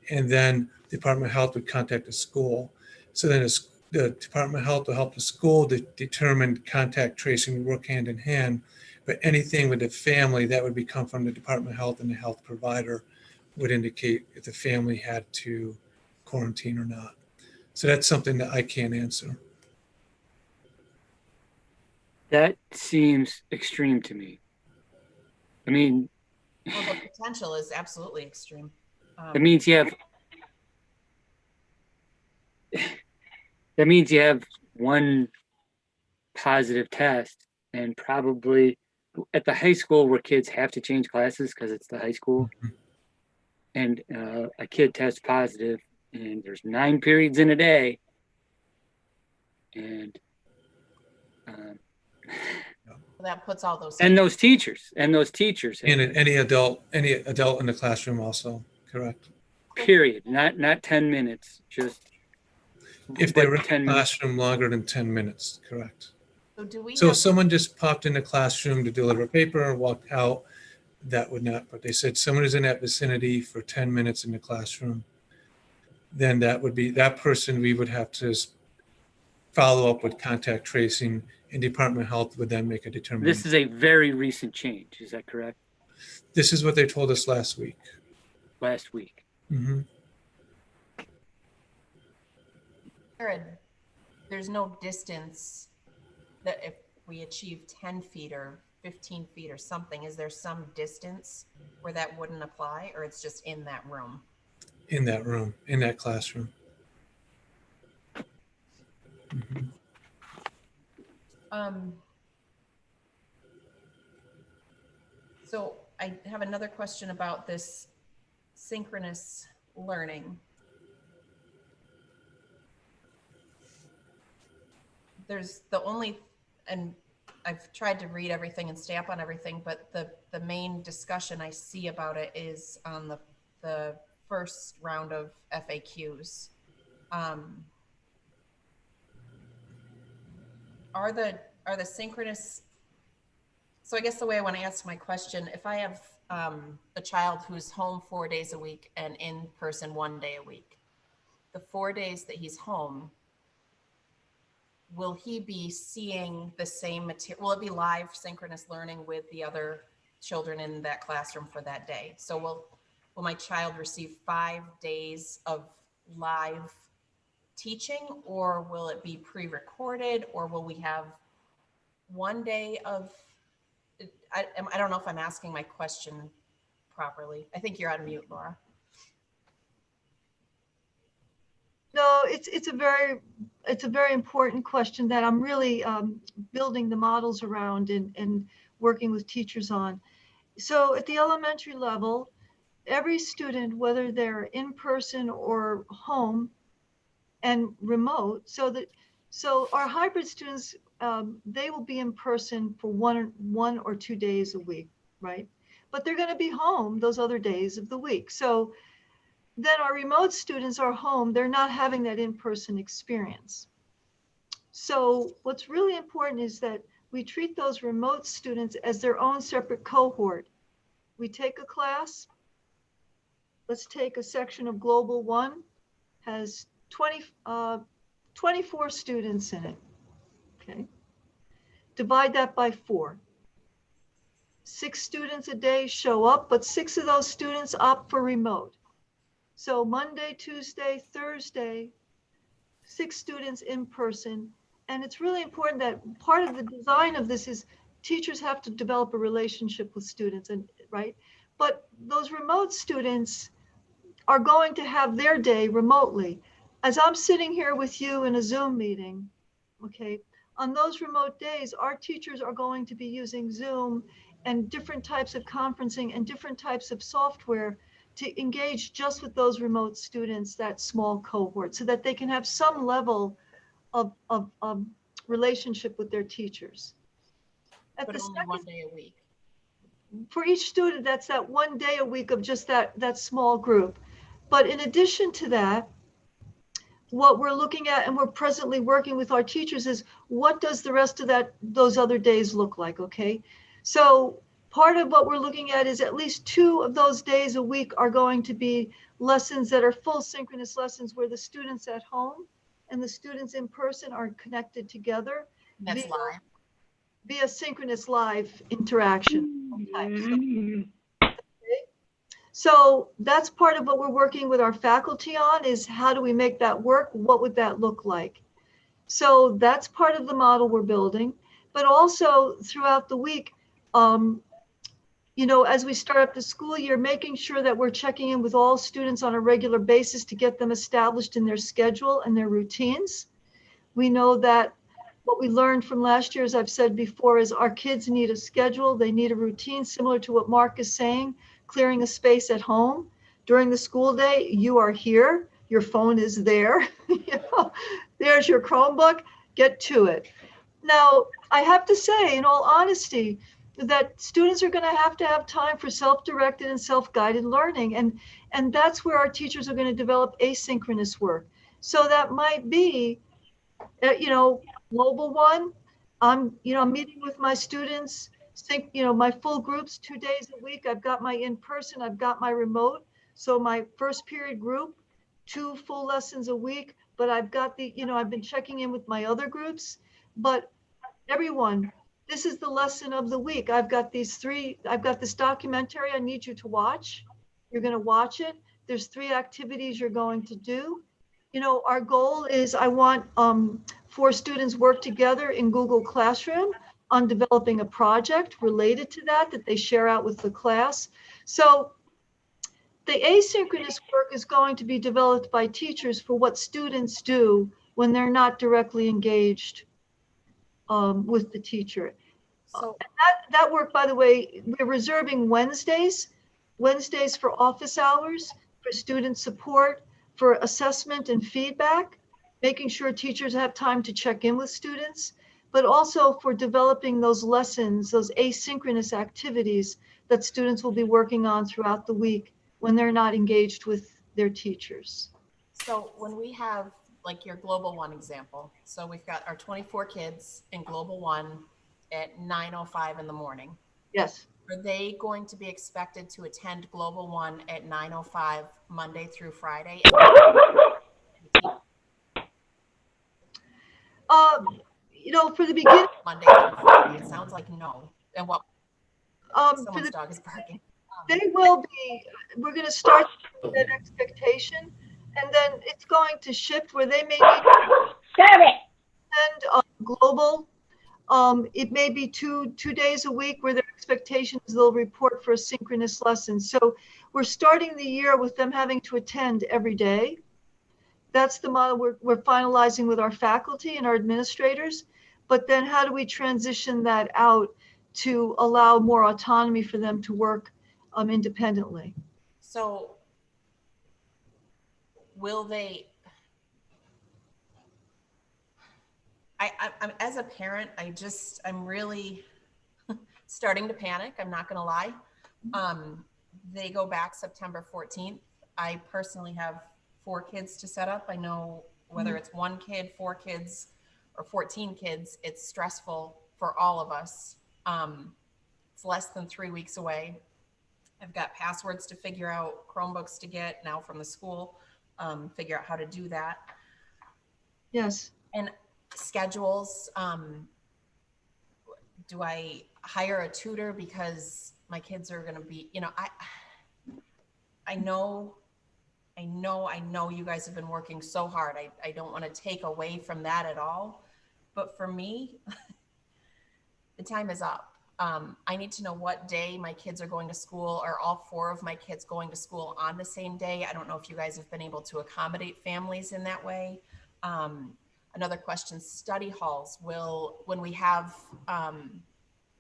and then Department of Health would contact the school. So then the Department of Health will help the school to determine contact tracing, work hand in hand. But anything with the family, that would come from the Department of Health, and the health provider would indicate if the family had to quarantine or not. So that's something that I can't answer. That seems extreme to me. I mean, Well, the potential is absolutely extreme. that means you have one positive test, and probably at the high school where kids have to change classes because it's the high school, and a kid tests positive, and there's 9 periods in a day, and that puts all those. and those teachers. And any adult in the classroom also, correct? Period. Not 10 minutes. Just if they were in 10 the classroom longer than 10 minutes, correct? So if someone just popped in the classroom to deliver paper or walked out, that would not, but they said someone is in that vicinity for 10 minutes in the classroom, then that would be, that person we would have to follow up with contact tracing, and Department of Health would then make a determination. This is a very recent change. Is that correct? This is what they told us last week. Last week. Mm-hmm. Jared, there's no distance that if we achieve 10 feet or 15 feet or something, is there some distance where that wouldn't apply, or it's just in that room? In that room, in that classroom. Mm-hmm. So I have another question about this synchronous learning. There's the only, and I've tried to read everything and stay up on everything, but the main discussion I see about it is on the first round of FAQs. Are the synchronous, so I guess the way I want to answer my question, if I have a child who's home 4 days a week and in person 1 day a week, the 4 days that he's home, will he be seeing the same material? Will it be live synchronous learning with the other children in that classroom for that day? So will my child receive 5 days of live teaching, or will it be pre-recorded, or will we have 1 day of, I don't know if I'm asking my question properly. I think you're on mute, Laura. No, it's a very important question that I'm really building the models around and working with teachers on. So at the elementary level, every student, whether they're in person or home and remote, so our hybrid students, they will be in person for one or 2 days a week, right? But they're going to be home those other days of the week. So then our remote students are home, they're not having that in-person experience. So what's really important is that we treat those remote students as their own separate cohort. We take a class, let's take a section of Global 1, has 24 students in it, okay? Divide that by 4. 6 students a day show up, but 6 of those students opt for remote. So Monday, Tuesday, Thursday, 6 students in person. And it's really important that part of the design of this is teachers have to develop a relationship with students, and right? But those remote students are going to have their day remotely. As I'm sitting here with you in a Zoom meeting, okay, on those remote days, our teachers are going to be using Zoom and different types of conferencing and different types of software to engage just with those remote students, that small cohort, so that they can have some level of relationship with their teachers. But only 1 day a week. For each student, that's that 1 day a week of just that small group. But in addition to that, what we're looking at and we're presently working with our teachers is what does the rest of those other days look like, okay? So part of what we're looking at is at least 2 of those days a week are going to be lessons that are full synchronous lessons where the students at home and the students in person are connected together. That's live. Via synchronous live interaction. So that's part of what we're working with our faculty on, is how do we make that work? What would that look like? So that's part of the model we're building, but also throughout the week, you know, as we start up the school year, making sure that we're checking in with all students on a regular basis to get them established in their schedule and their routines. We know that what we learned from last year, as I've said before, is our kids need a schedule. They need a routine, similar to what Mark is saying, clearing a space at home. During the school day, you are here, your phone is there. You know, there's your Chromebook, get to it. Now, I have to say, in all honesty, that students are going to have time for self-directed and self-guided learning. And that's where our teachers are going to develop asynchronous work. So that might be, you know, Global 1, I'm meeting with my students, my full groups 2 days a week. I've got my in-person, I've got my remote. So my first period group, 2 full lessons a week, but I've got I've been checking in with my other groups. But everyone, this is the lesson of the week. I've got this documentary I need you to watch. You're going to watch it. There's 3 activities you're going to do. You know, our goal is I want 4 students work together in Google Classroom on developing a project related to that they share out with the class. So the asynchronous work is going to be developed by teachers for what students do when they're not directly engaged with the teacher. So That work, by the way, we're reserving Wednesdays for office hours, for student support, for assessment and feedback, making sure teachers have time to check in with students, but also for developing those lessons, those asynchronous activities that students will be working on throughout the week when they're not engaged with their teachers. So when we have like your Global One example, so we've got our 24 kids in Global One at 9:05 in the morning. Yes. Are they going to be expected to attend Global One at 9:05 Monday through Friday? For the beginning, Monday through Friday, it sounds like no. And what, for someone's the, dog is barking. they will be, we're going to start with that expectation, and then it's going to shift where they may be global. It may be two days a week where their expectation is they'll report for a synchronous lesson. So we're starting the year with them having to attend every day. That's the model we're finalizing with our faculty and our administrators. But then how do we transition that out to allow more autonomy for them to work independently? So will they, I'm as a parent, I'm really starting to panic. I'm not going to lie. They go back September 14th. I personally have 4 kids to set up. I know whether it's 1 kid, 4 kids, or 14 kids, it's stressful for all of us. It's less than 3 weeks away. I've got passwords to figure out, Chromebooks to get now from the school, figure out how to do that. Yes. And schedules, do I hire a tutor because my kids are going to be, I know you guys have been working so hard. I don't want to take away from that at all. But for me, the time is up. I need to know what day my kids are going to school. Are all 4 of my kids going to school on the same day? I don't know if you guys have been able to accommodate families in that way. Another question, study halls. When we have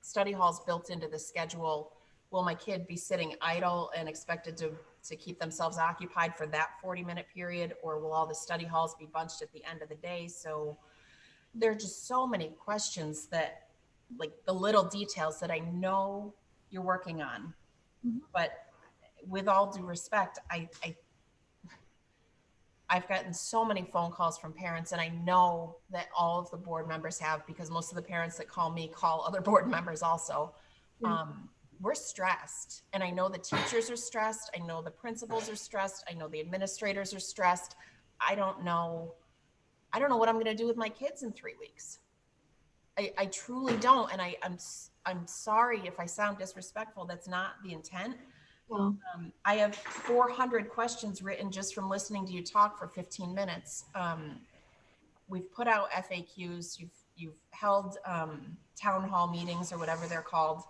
study halls built into the schedule, will my kid be sitting idle and expected to keep themselves occupied for that 40-minute period, or will all the study halls be bunched at the end of the day? So there are just so many questions that, like the little details that I know you're working on, but with all due respect, I've gotten so many phone calls from parents, and I know that all of the board members have, because most of the parents that call me call other board members also. We're stressed, and I know the teachers are stressed. I know the principals are stressed. I know the administrators are stressed. I don't know what I'm going to do with my kids in 3 weeks. I truly don't. And I'm sorry if I sound disrespectful. That's not the intent. Well, I have 400 questions written just from listening to you talk for 15 minutes. We've put out FAQs. You've held town hall meetings or whatever they're called.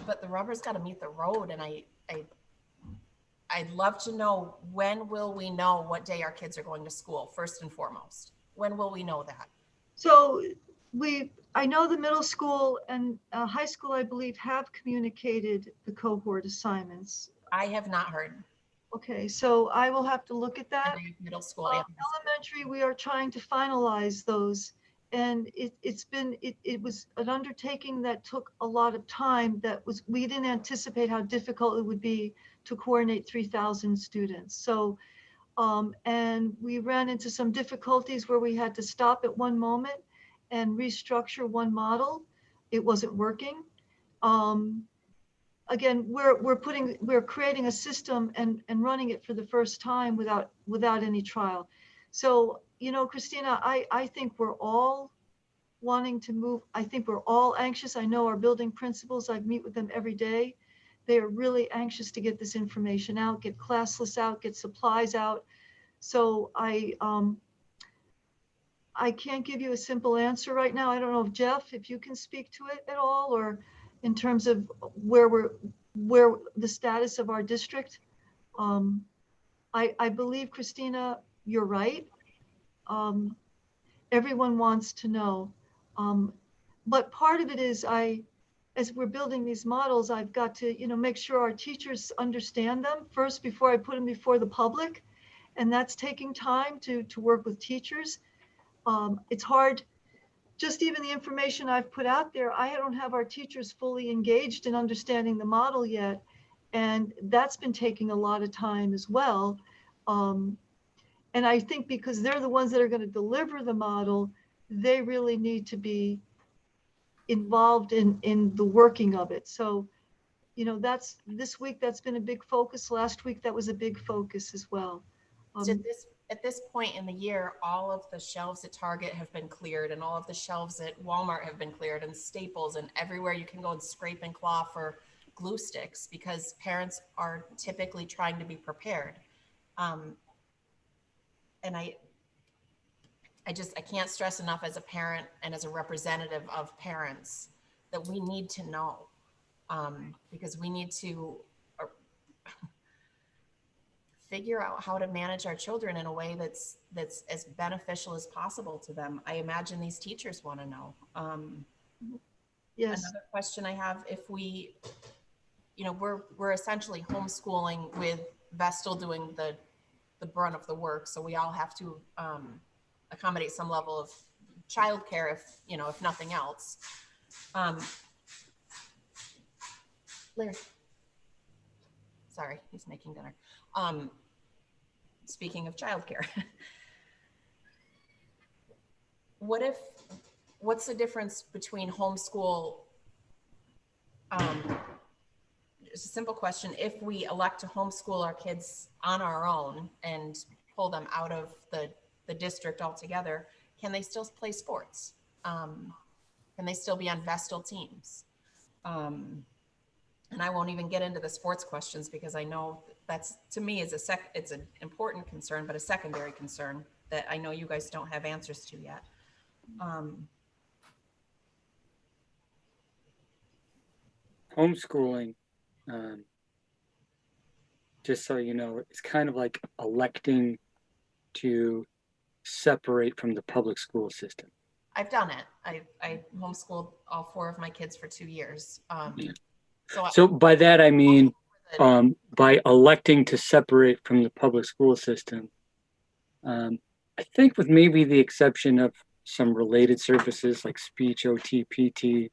But the rubber's got to meet the road. And I'd love to know, when will we know what day our kids are going to school, first and foremost? When will we know that? so I know the middle school and high school, I believe, have communicated the cohort assignments. I have not heard. Okay, so I will have to look at that. Middle school. I have Elementary, we are trying to finalize those. And it was an undertaking that took a lot of time. We didn't anticipate how difficult it would be to coordinate 3,000 students. So, and we ran into some difficulties where we had to stop at one moment and restructure one model. It wasn't working. Again, we're creating a system and running it for the first time without any trial. So, Christina, I think we're all wanting to move. I think we're all anxious. I know our building principals, I meet with them every day. They are really anxious to get this information out, get class lists out, get supplies out. So I can't give you a simple answer right now. I don't know if Jeff, if you can speak to it at all, or in terms of where the status of our district. I believe, Christina, you're right. Everyone wants to know But part of it is as we're building these models, I've got to, make sure our teachers understand them first before I put them before the public. And that's taking time to work with teachers. It's hard, just even the information I've put out there, I don't have our teachers fully engaged in understanding the model yet. And that's been taking a lot of time as well. And I think because they're the ones that are going to deliver the model, they really need to be involved in the working of it. So, that's this week, that's been a big focus. Last week, that was a big focus as well. At this point in the year, all of the shelves at Target have been cleared, and all of the shelves at Walmart have been cleared, and Staples, and everywhere you can go and scrape and claw for glue sticks, because parents are typically trying to be prepared. And I can't stress enough as a parent and as a representative of parents that we need to know, because we need to figure out how to manage our children in a way that's as beneficial as possible to them. I imagine these teachers want to know. Yes. Another question I have, if we, we're essentially homeschooling with Vestal doing the brunt of the work, so we all have to accommodate some level of childcare, if nothing else. Larry, sorry, he's making dinner. Speaking of childcare, what's the difference between homeschool? It's a simple question. If we elect to homeschool our kids on our own and pull them out of the district altogether, can they still play sports? Can they still be on Vestal teams? And I won't even get into the sports questions, because I know that's, to me, it's an important concern, but a secondary concern that I know you guys don't have answers to yet. Homeschooling, just so you know, it's kind of like electing to separate from the public school system. I've done it. I homeschooled all 4 of my kids for 2 years. So by that, I mean, by electing to separate from the public school system, I think with maybe the exception of some related services like speech, OT, PT,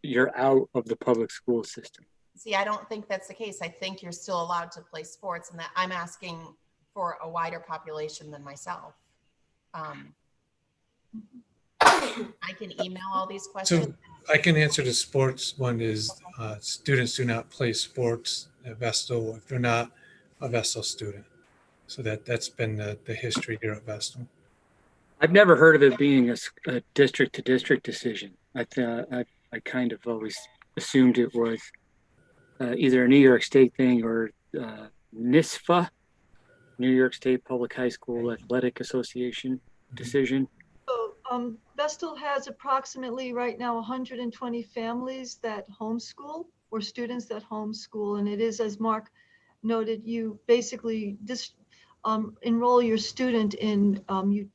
you're out of the public school system. See, I don't think that's the case. I think you're still allowed to play sports, and that I'm asking for a wider population than myself. I can email all these questions. So I can answer the sports one is students do not play sports at Vestal if they're not a Vestal student. So that's been the history here at Vestal. I've never heard of it being a district to district decision. I kind of always assumed it was either a New York State thing or NISFA, New York State Public High School Athletic Association decision. So Vestal has approximately right now 120 families that homeschool, or students that homeschool. And it is, as Mark noted, you basically enroll your student in,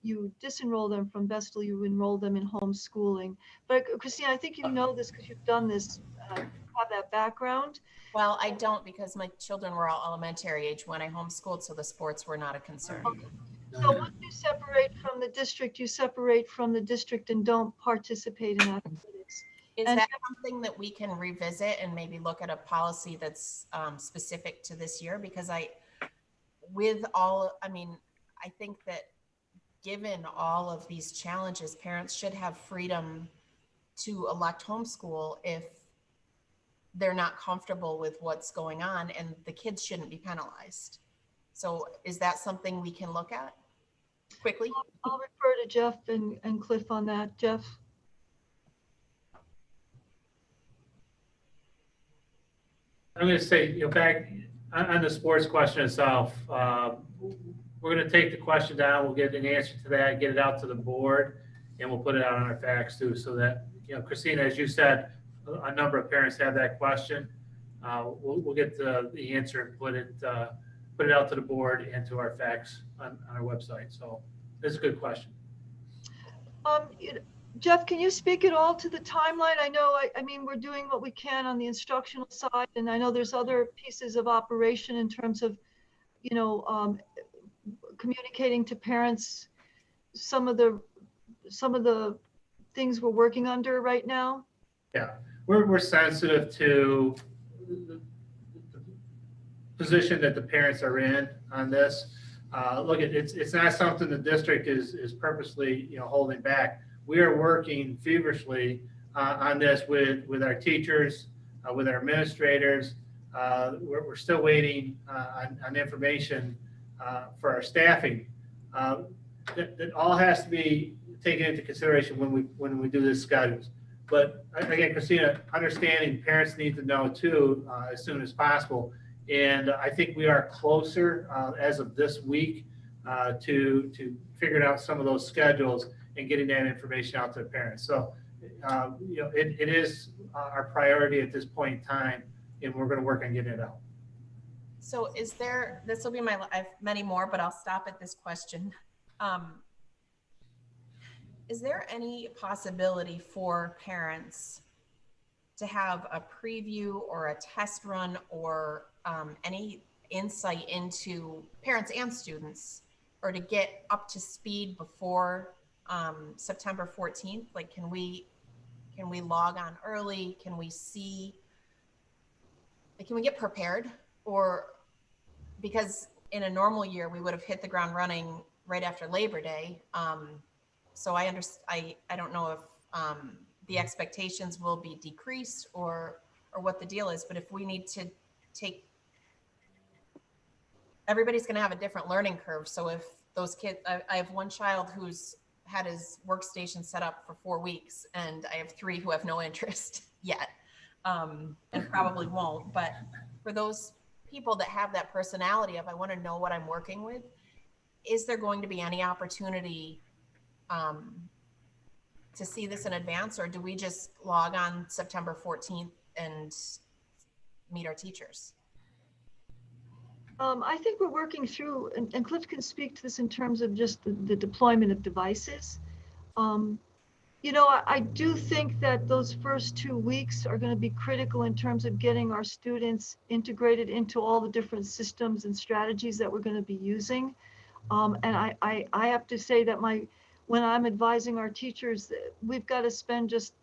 you disenroll them from Vestal, you enroll them in homeschooling. But Christine, I think you know this because you've done this, have that background. Well, I don't, because my children were all elementary age when I homeschooled, so the sports were not a concern. Okay. So once you separate from the district, you separate from the district and don't participate in athletics. Is that something that we can revisit and maybe look at a policy that's specific to this year? Because I think that given all of these challenges, parents should have freedom to elect homeschool if they're not comfortable with what's going on, and the kids shouldn't be penalized. So is that something we can look at quickly? I'll refer to Jeff and Cliff on that. Jeff? I'm going to say, back on the sports question itself, we're going to take the question down. We'll get an answer to that, get it out to the board, and we'll put it out on our fax too, so that, Christina, as you said, a number of parents have that question. We'll get the answer and put it out to the board and to our fax on our website. So that's a good question. Jeff, can you speak at all to the timeline? I know, I mean, we're doing what we can on the instructional side, and I know there's other pieces of operation in terms of, communicating to parents some of the things we're working under right now. Yeah, we're sensitive to the position that the parents are in on this. Look, it's not something the district is purposely, holding back. We are working feverishly on this with our teachers, with our administrators. We're still waiting on information for our staffing. That all has to be taken into consideration when we do this schedules. But again, Christina, understanding parents need to know too as soon as possible. And I think we are closer as of this week to figuring out some of those schedules and getting that information out to the parents. So, it is our priority at this point in time, and we're going to work on getting it out. So this will be I have many more, but I'll stop at this question. Is there any possibility for parents to have a preview or a test run or any insight into parents and students, or to get up to speed before September 14th? Like, can we log on early? Can we get prepared? Or because in a normal year, we would have hit the ground running right after Labor Day. So I don't know if the expectations will be decreased or what the deal is, but if we need to everybody's going to have a different learning curve. So if those kids, I have one child who's had his workstation set up for 4 weeks, and I have 3 who have no interest yet, and probably won't. But for those people that have that personality of, I want to know what I'm working with, is there going to be any opportunity to see this in advance, or do we just log on September 14th and meet our teachers? I think we're working through, and Cliff can speak to this in terms of just the deployment of devices. I do think that those first 2 weeks are going to be critical in terms of getting our students integrated into all the different systems and strategies that we're going to be using. And I have to say that when I'm advising our teachers, we've got to spend just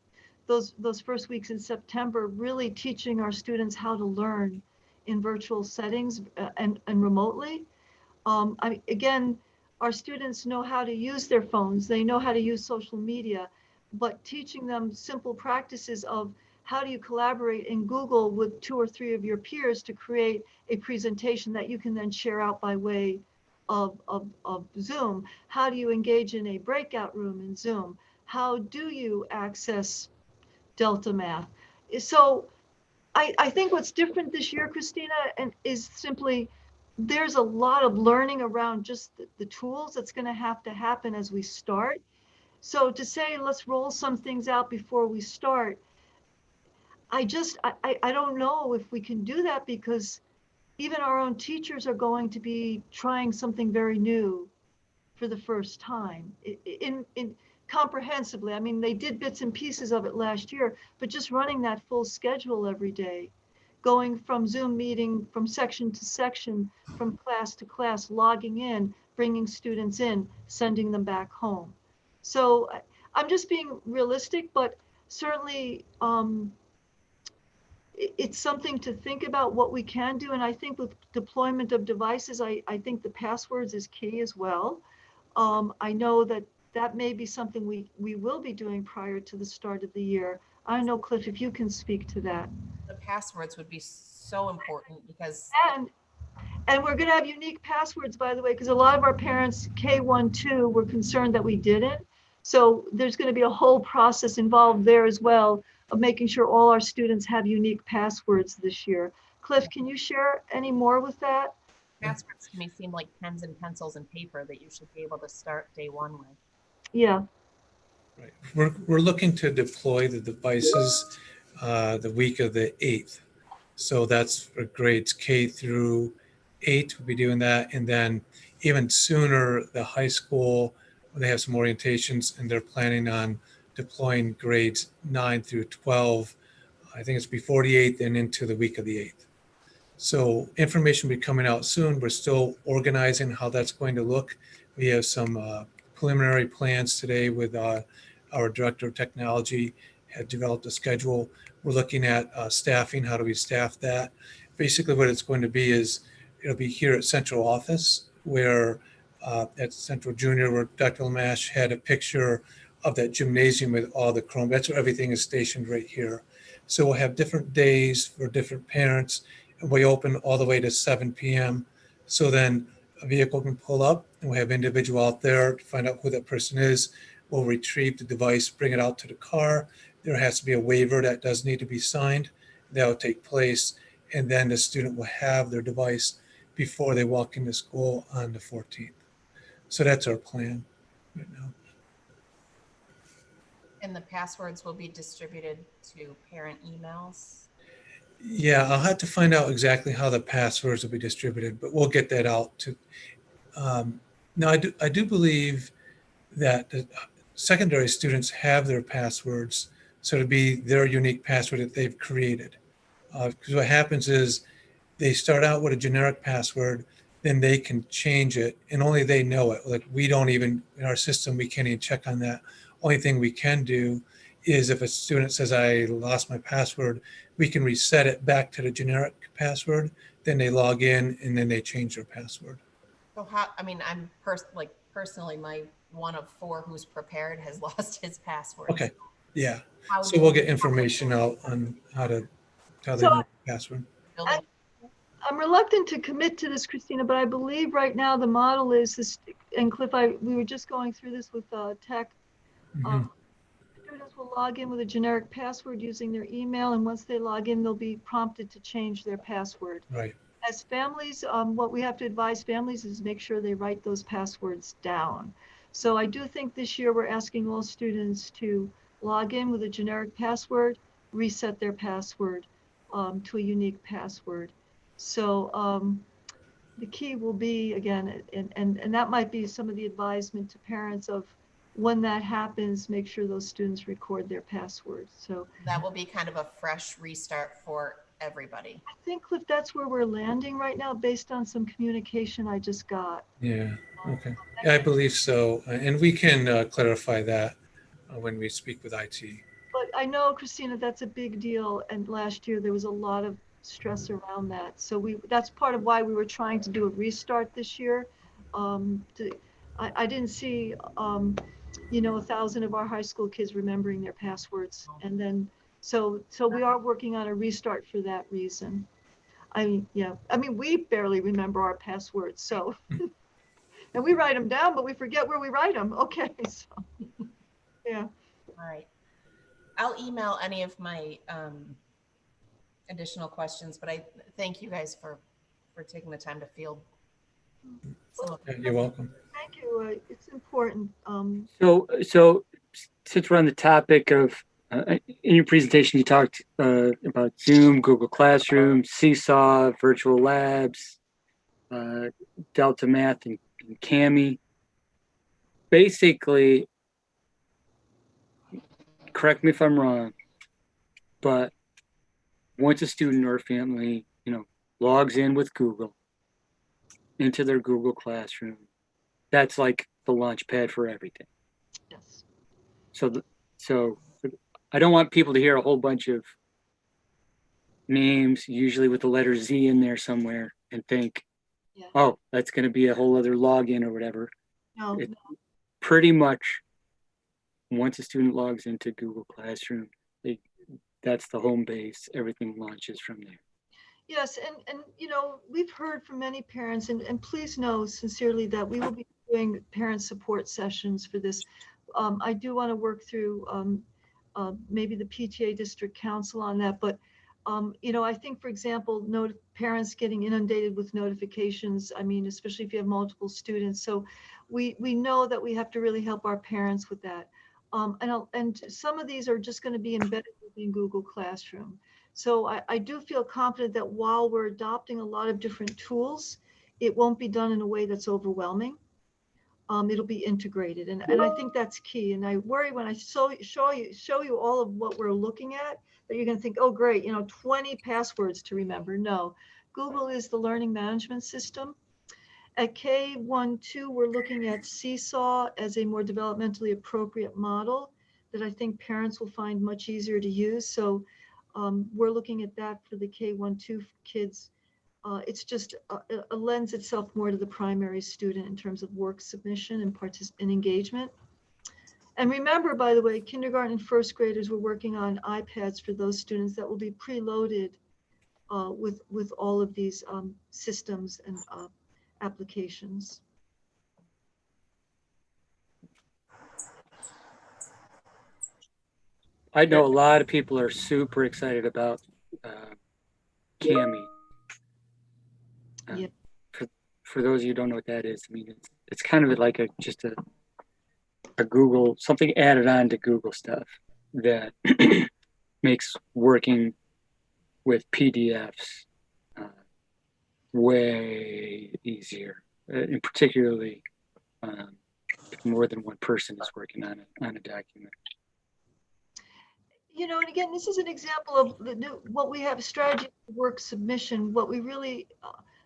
those first weeks in September really teaching our students how to learn in virtual settings and remotely. Again, our students know how to use their phones. They know how to use social media, but teaching them simple practices of how do you collaborate in Google with 2 or 3 of your peers to create a presentation that you can then share out by way of Zoom? How do you engage in a breakout room in Zoom? How do you access Delta Math? So I think what's different this year, Christina, is simply there's a lot of learning around just the tools that's going to happen as we start. So to say, let's roll some things out before we start, I don't know if we can do that, because even our own teachers are going to be trying something very new for the first time in comprehensively. I mean, they did bits and pieces of it last year, but just running that full schedule every day, going from Zoom meeting, from section to section, from class to class, logging in, bringing students in, sending them back home. So I'm just being realistic, but certainly it's something to think about what we can do. And I think with deployment of devices, I think the passwords is key as well. I know that may be something we will be doing prior to the start of the year. I don't know, Cliff, if you can speak to that. The passwords would be so important, because and we're going to have unique passwords, by the way, because a lot of our parents K-1-2 were concerned that we didn't. So there's going to be a whole process involved there as well of making sure all our students have unique passwords this year. Cliff, can you share any more with that? passwords to me seem like pens and pencils and paper that you should be able to start day 1 with. Yeah. Right. We're looking to deploy the devices the week of the 8th. So that's for grades K through 8. We'll be doing that. And then even sooner, the high school They have some orientations, and they're planning on deploying grades 9 through 12. I think it's before the 8th and into the week of the 8th. So information will be coming out soon. We're still organizing how that's going to look. We have some preliminary plans today with our director of technology, had developed a schedule. We're looking at staffing. How do we staff that? Basically what it's going to be is it'll be here at central office, where at Central Junior, where Dr. Lamash had a picture of that gymnasium with all the Chrome. That's where everything is stationed right here. So we'll have different days for different parents. And we open all the way to 7 p.m. So then a vehicle can pull up and we have individual out there to find out who that person is. We'll retrieve the device, bring it out to the car. There has to be a waiver that does need to be signed. That will take place. And then the student will have their device before they walk into school on the 14th. So that's our plan right now. And the passwords will be distributed to parent emails. Yeah, I'll have to find out exactly how the passwords will be distributed, but we'll get that out to. Now, I do believe that the secondary students have their passwords, so it'll be their unique password that they've created. Because what happens is they start out with a generic password, then they can change it, and only they know it. Like we don't even, in our system, we can't even check on that. Only thing we can do is if a student says, I lost my password, we can reset it back to the generic password. Then they log in and then they change their password. So how, I mean, I'm personally, my one of 4 who's prepared has lost his password. Okay, yeah. How So do we'll we- get information out on how they So- know the password. building- I'm reluctant to commit to this, Christina, but I believe right now the model is this, and Cliff, we were just going through this with tech. Mhm. Students will log in with a generic password using their email, and once they log in, they'll be prompted to change their password. Right. As families, what we have to advise families is make sure they write those passwords down. So I do think this year we're asking all students to log in with a generic password, reset their password to a unique password. So the key will be, again, and that might be some of the advisement to parents of when that happens, make sure those students record their passwords. So That will be kind of a fresh restart for everybody. I think, Cliff, that's where we're landing right now based on some communication I just got. Yeah, okay. Yeah, I believe so. And we can clarify that when we speak with IT. But I know, Christina, that's a big deal. And last year there was a lot of stress around that. So that's part of why we were trying to do a restart this year. I didn't see, 1,000 of our high school kids remembering their passwords. And then, so we are working on a restart for that reason. I mean, we barely remember our passwords. So, and we write them down, but we forget where we write them. Okay, so, yeah. All right. I'll email any of my additional questions, but I thank you guys for taking the time to field some of Yeah, you're welcome. Thank you. It's important. So since we're on the topic of, in your presentation, you talked about Zoom, Google Classroom, Seesaw, virtual labs, Delta Math, and Kami. Basically, correct me if I'm wrong, but once a student or family, logs in with Google into their Google Classroom, that's like the launch pad for everything. Yes. So I don't want people to hear a whole bunch of names, usually with the letter Z in there somewhere, and think, Yeah. oh, that's going to be a whole other login or whatever. No, It- Pretty much, once a student logs into Google Classroom, that's the home base. Everything launches from there. yes, and we've heard from many parents, and please know sincerely that we will be doing parent support sessions for this. I do want to work through maybe the PTA district council on that, but I think, for example, parents getting inundated with notifications. I mean, especially if you have multiple students. So we know that we have to really help our parents with that. And some of these are just going to be embedded within Google Classroom. So I do feel confident that while we're adopting a lot of different tools, it won't be done in a way that's overwhelming. it'll be integrated. And I think that's key. And I worry when I show you all of what we're looking at, that you're going to think, oh, great, 20 passwords to remember. No, Google is the learning management system. At K-1-2, we're looking at Seesaw as a more developmentally appropriate model that I think parents will find much easier to use. So we're looking at that for the K-1-2 kids. It's just lends itself more to the primary student in terms of work submission and engagement. And remember, by the way, kindergarten and first graders, we're working on iPads for those students that will be preloaded with all of these systems and applications. I know a lot of people are super excited about Cami. Yeah. For those of you who don't know what that is, I mean, it's kind of like just a Google, something added on to Google stuff that makes working with PDFs way easier, and particularly if more than one person is working on a document. And again, this is an example of what we have, strategy for work submission. What we really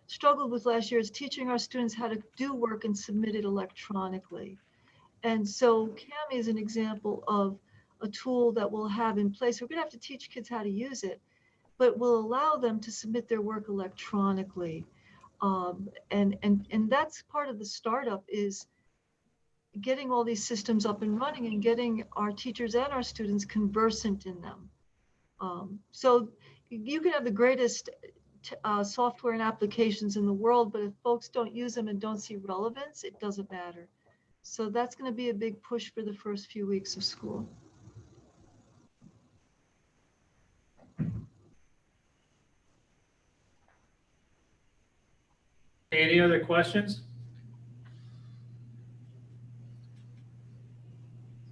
struggled with last year is teaching our students how to do work and submit it electronically. And so Cami is an example of a tool that we'll have in place. We're going to have to teach kids how to use it, but will allow them to submit their work electronically. And that's part of the startup, is getting all these systems up and running and getting our teachers and our students conversant in them. So you can have the greatest software and applications in the world, but if folks don't use them and don't see relevance, it doesn't matter. So that's going to be a big push for the first few weeks of school. Any other questions?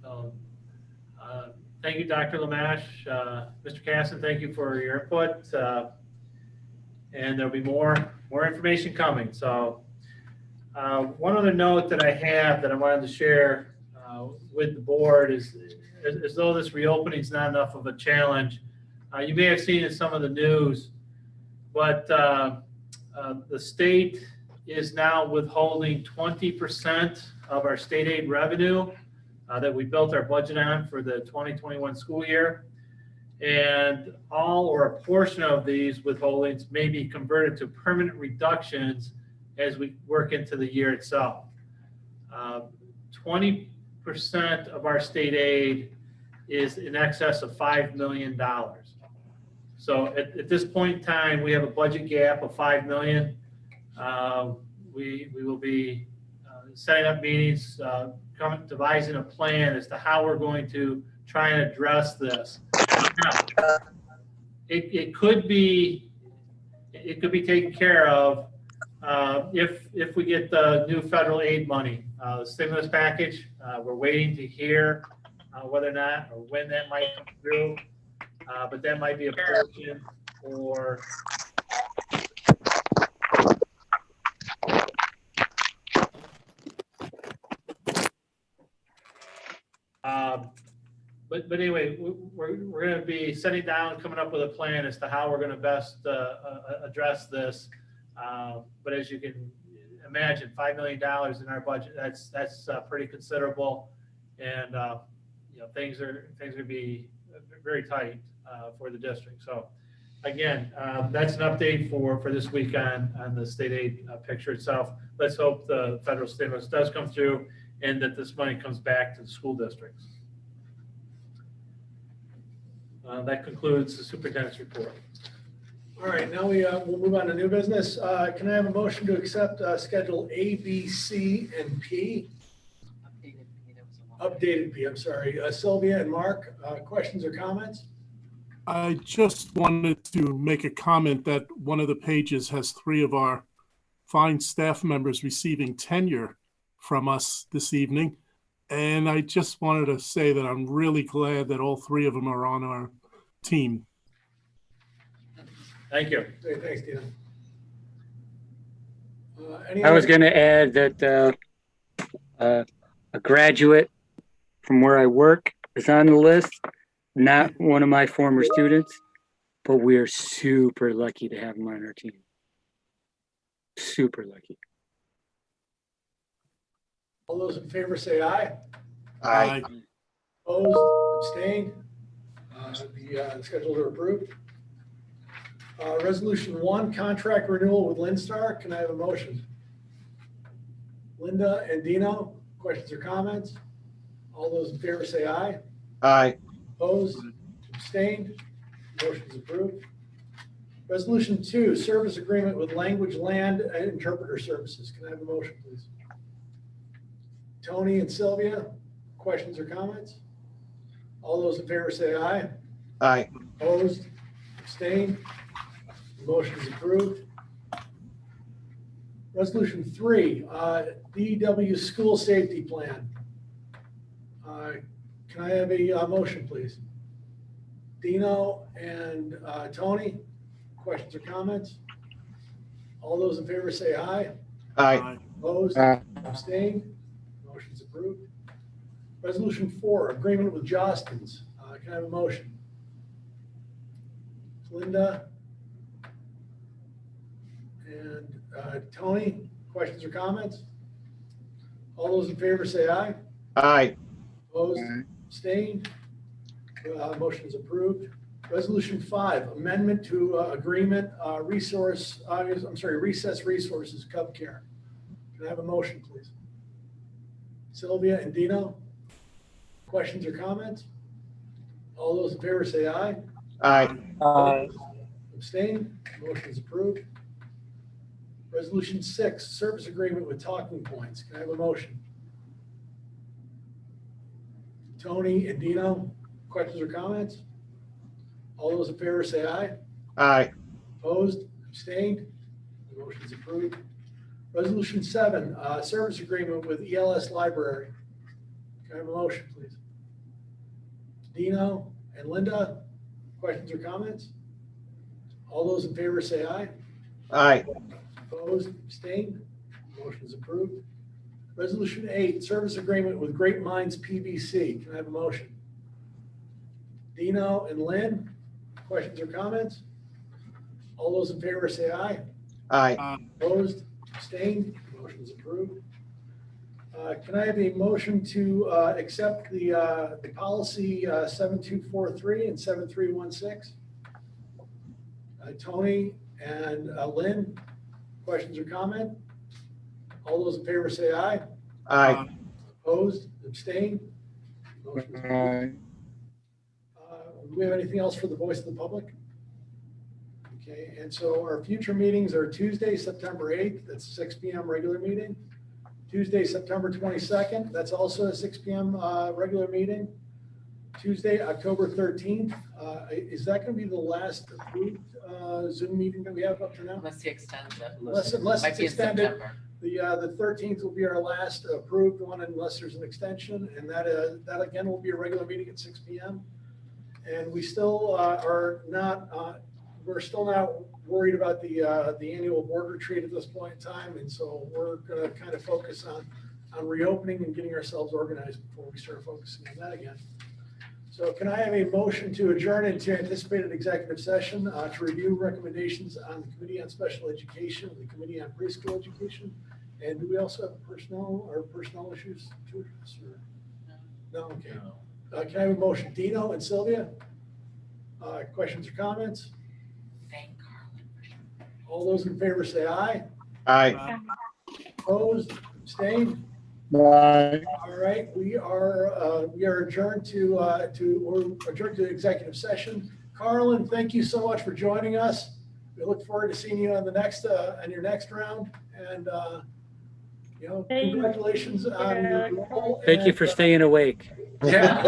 So, thank you, Dr. Lamash. Mr. Casson, thank you for your input. And there'll be more information coming. So one other note that I have that I wanted to share with the board is, as though this reopening is not enough of a challenge, you may have seen in some of the news, but the state is now withholding 20% of our state aid revenue that we built our budget on for the 2021 school year. And all or a portion of these withholdings may be converted to permanent reductions as we work into the year itself. 20% of our state aid is in excess of $5 million. So at this point in time, we have a budget gap of $5 million. We will be setting up meetings, devising a plan as to how we're going to try and address this. Now, it could be taken care of if we get the new federal aid money, the stimulus package. We're waiting to hear whether or not or when that might come through, but that might be a portion for. But anyway, we're going to be sitting down, coming up with a plan as to how we're going to best address this. But as you can imagine, $5 million in our budget, that's pretty considerable, and things are going to be very tight for the district. So again, that's an update for this week on the state aid picture itself. Let's hope the federal stimulus does come through and that this money comes back to the school districts. That concludes the superintendent's report. All right, now we'll move on to new business. Can I have a motion to accept schedule A, B, C, and P? Updated P, I'm sorry. Sylvia and Mark, questions or comments? I just wanted to make a comment that one of the pages has 3 of our fine staff members receiving tenure from us this evening. And I just wanted to say that I'm really glad that all 3 of them are on our team. Thank you. Hey, thanks, Tina. I was going to add that A graduate from where I work is on the list. Not one of my former students, but we are super lucky to have him on our team. Super lucky. All those in favor say aye. Aye. Opposed, abstained. The schedules are approved. Resolution 1, contract renewal with Lindstar. Can I have a motion? Linda and Dino, questions or comments? All those in favor say aye. Aye. Opposed, abstained, motion is approved. Resolution 2, service agreement with Language Land and Interpreter Services. Can I have a motion, please? Tony and Sylvia, questions or comments? All those in favor say aye. Aye. Opposed, abstained, motion is approved. Resolution 3, DW School Safety Plan. Can I have a motion, please? Dino and Tony, questions or comments? All those in favor say aye. Aye. Opposed, Aye. abstained, motion's approved. Resolution 4, agreement with Jostens. Can I have a motion? Linda and Tony, questions or comments? All those in favor say aye. Aye. Opposed, abstained, motion is approved. Resolution 5, amendment to agreement, Recess Resources, Cub Care. Can I have a motion, please? Sylvia and Dino, questions or comments? All those in favor say aye. Aye. Abstain, motion is approved. Resolution 6, service agreement with Talking Points. Can I have a motion? Tony and Dino, questions or comments? All those in favor say aye. Aye. Opposed, abstained, the motion is approved. Resolution 7, service agreement with ELS Library. Can I have a motion, please? Dino and Linda, questions or comments? All those in favor say aye. Aye. Opposed, abstained, motion is approved. Resolution 8, service agreement with Great Minds PBC. Can I have a motion? Dino and Lynn, questions or comments? All those in favor say aye. Aye. Opposed, abstained, motion is approved. Can I have a motion to accept the policy 7243 and 7316? Tony and Lynn, questions or comment? All those in favor say aye. Aye. Opposed, abstained, motion is approved. Do we have anything else for the voice of the public? Okay, and so our future meetings are Tuesday, September 8th, that's 6 p.m. regular meeting. Tuesday, September 22nd, that's also a 6 p.m. Regular meeting. Tuesday, October 13th, is that going to be the last approved Zoom meeting that we have up to now? Unless he extends it. Unless Might it's be in extended. September. The 13th will be our last approved one unless there's an extension, and that again will be a regular meeting at 6 p.m. And we still we're still not worried about the annual board retreat at this point in time, and so we're going to kind of focus on reopening and getting ourselves organized before we start focusing on that again. So can I have a motion to adjourn into anticipated executive session to review recommendations on the Committee on Special Education, the Committee on Preschool Education, and do we also have personnel issues to address? Or? No, okay. Can I have a motion? Dino and Sylvia? Questions or comments? Thank Carlin. All those in favor say aye. Aye. Opposed? Abstained? Bye. All right, we are adjourned to executive session. Carlin, thank you so much for joining us. We look forward to seeing you on your next round, and congratulations on your role. Thank you for staying awake. Yeah.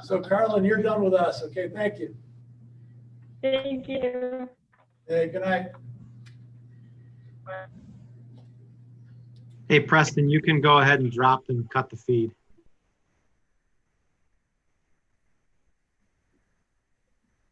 So Carlin, you're done with us. Okay, thank you. Thank you. Hey, good night. Hey, Preston, you can go ahead and drop and cut the feed.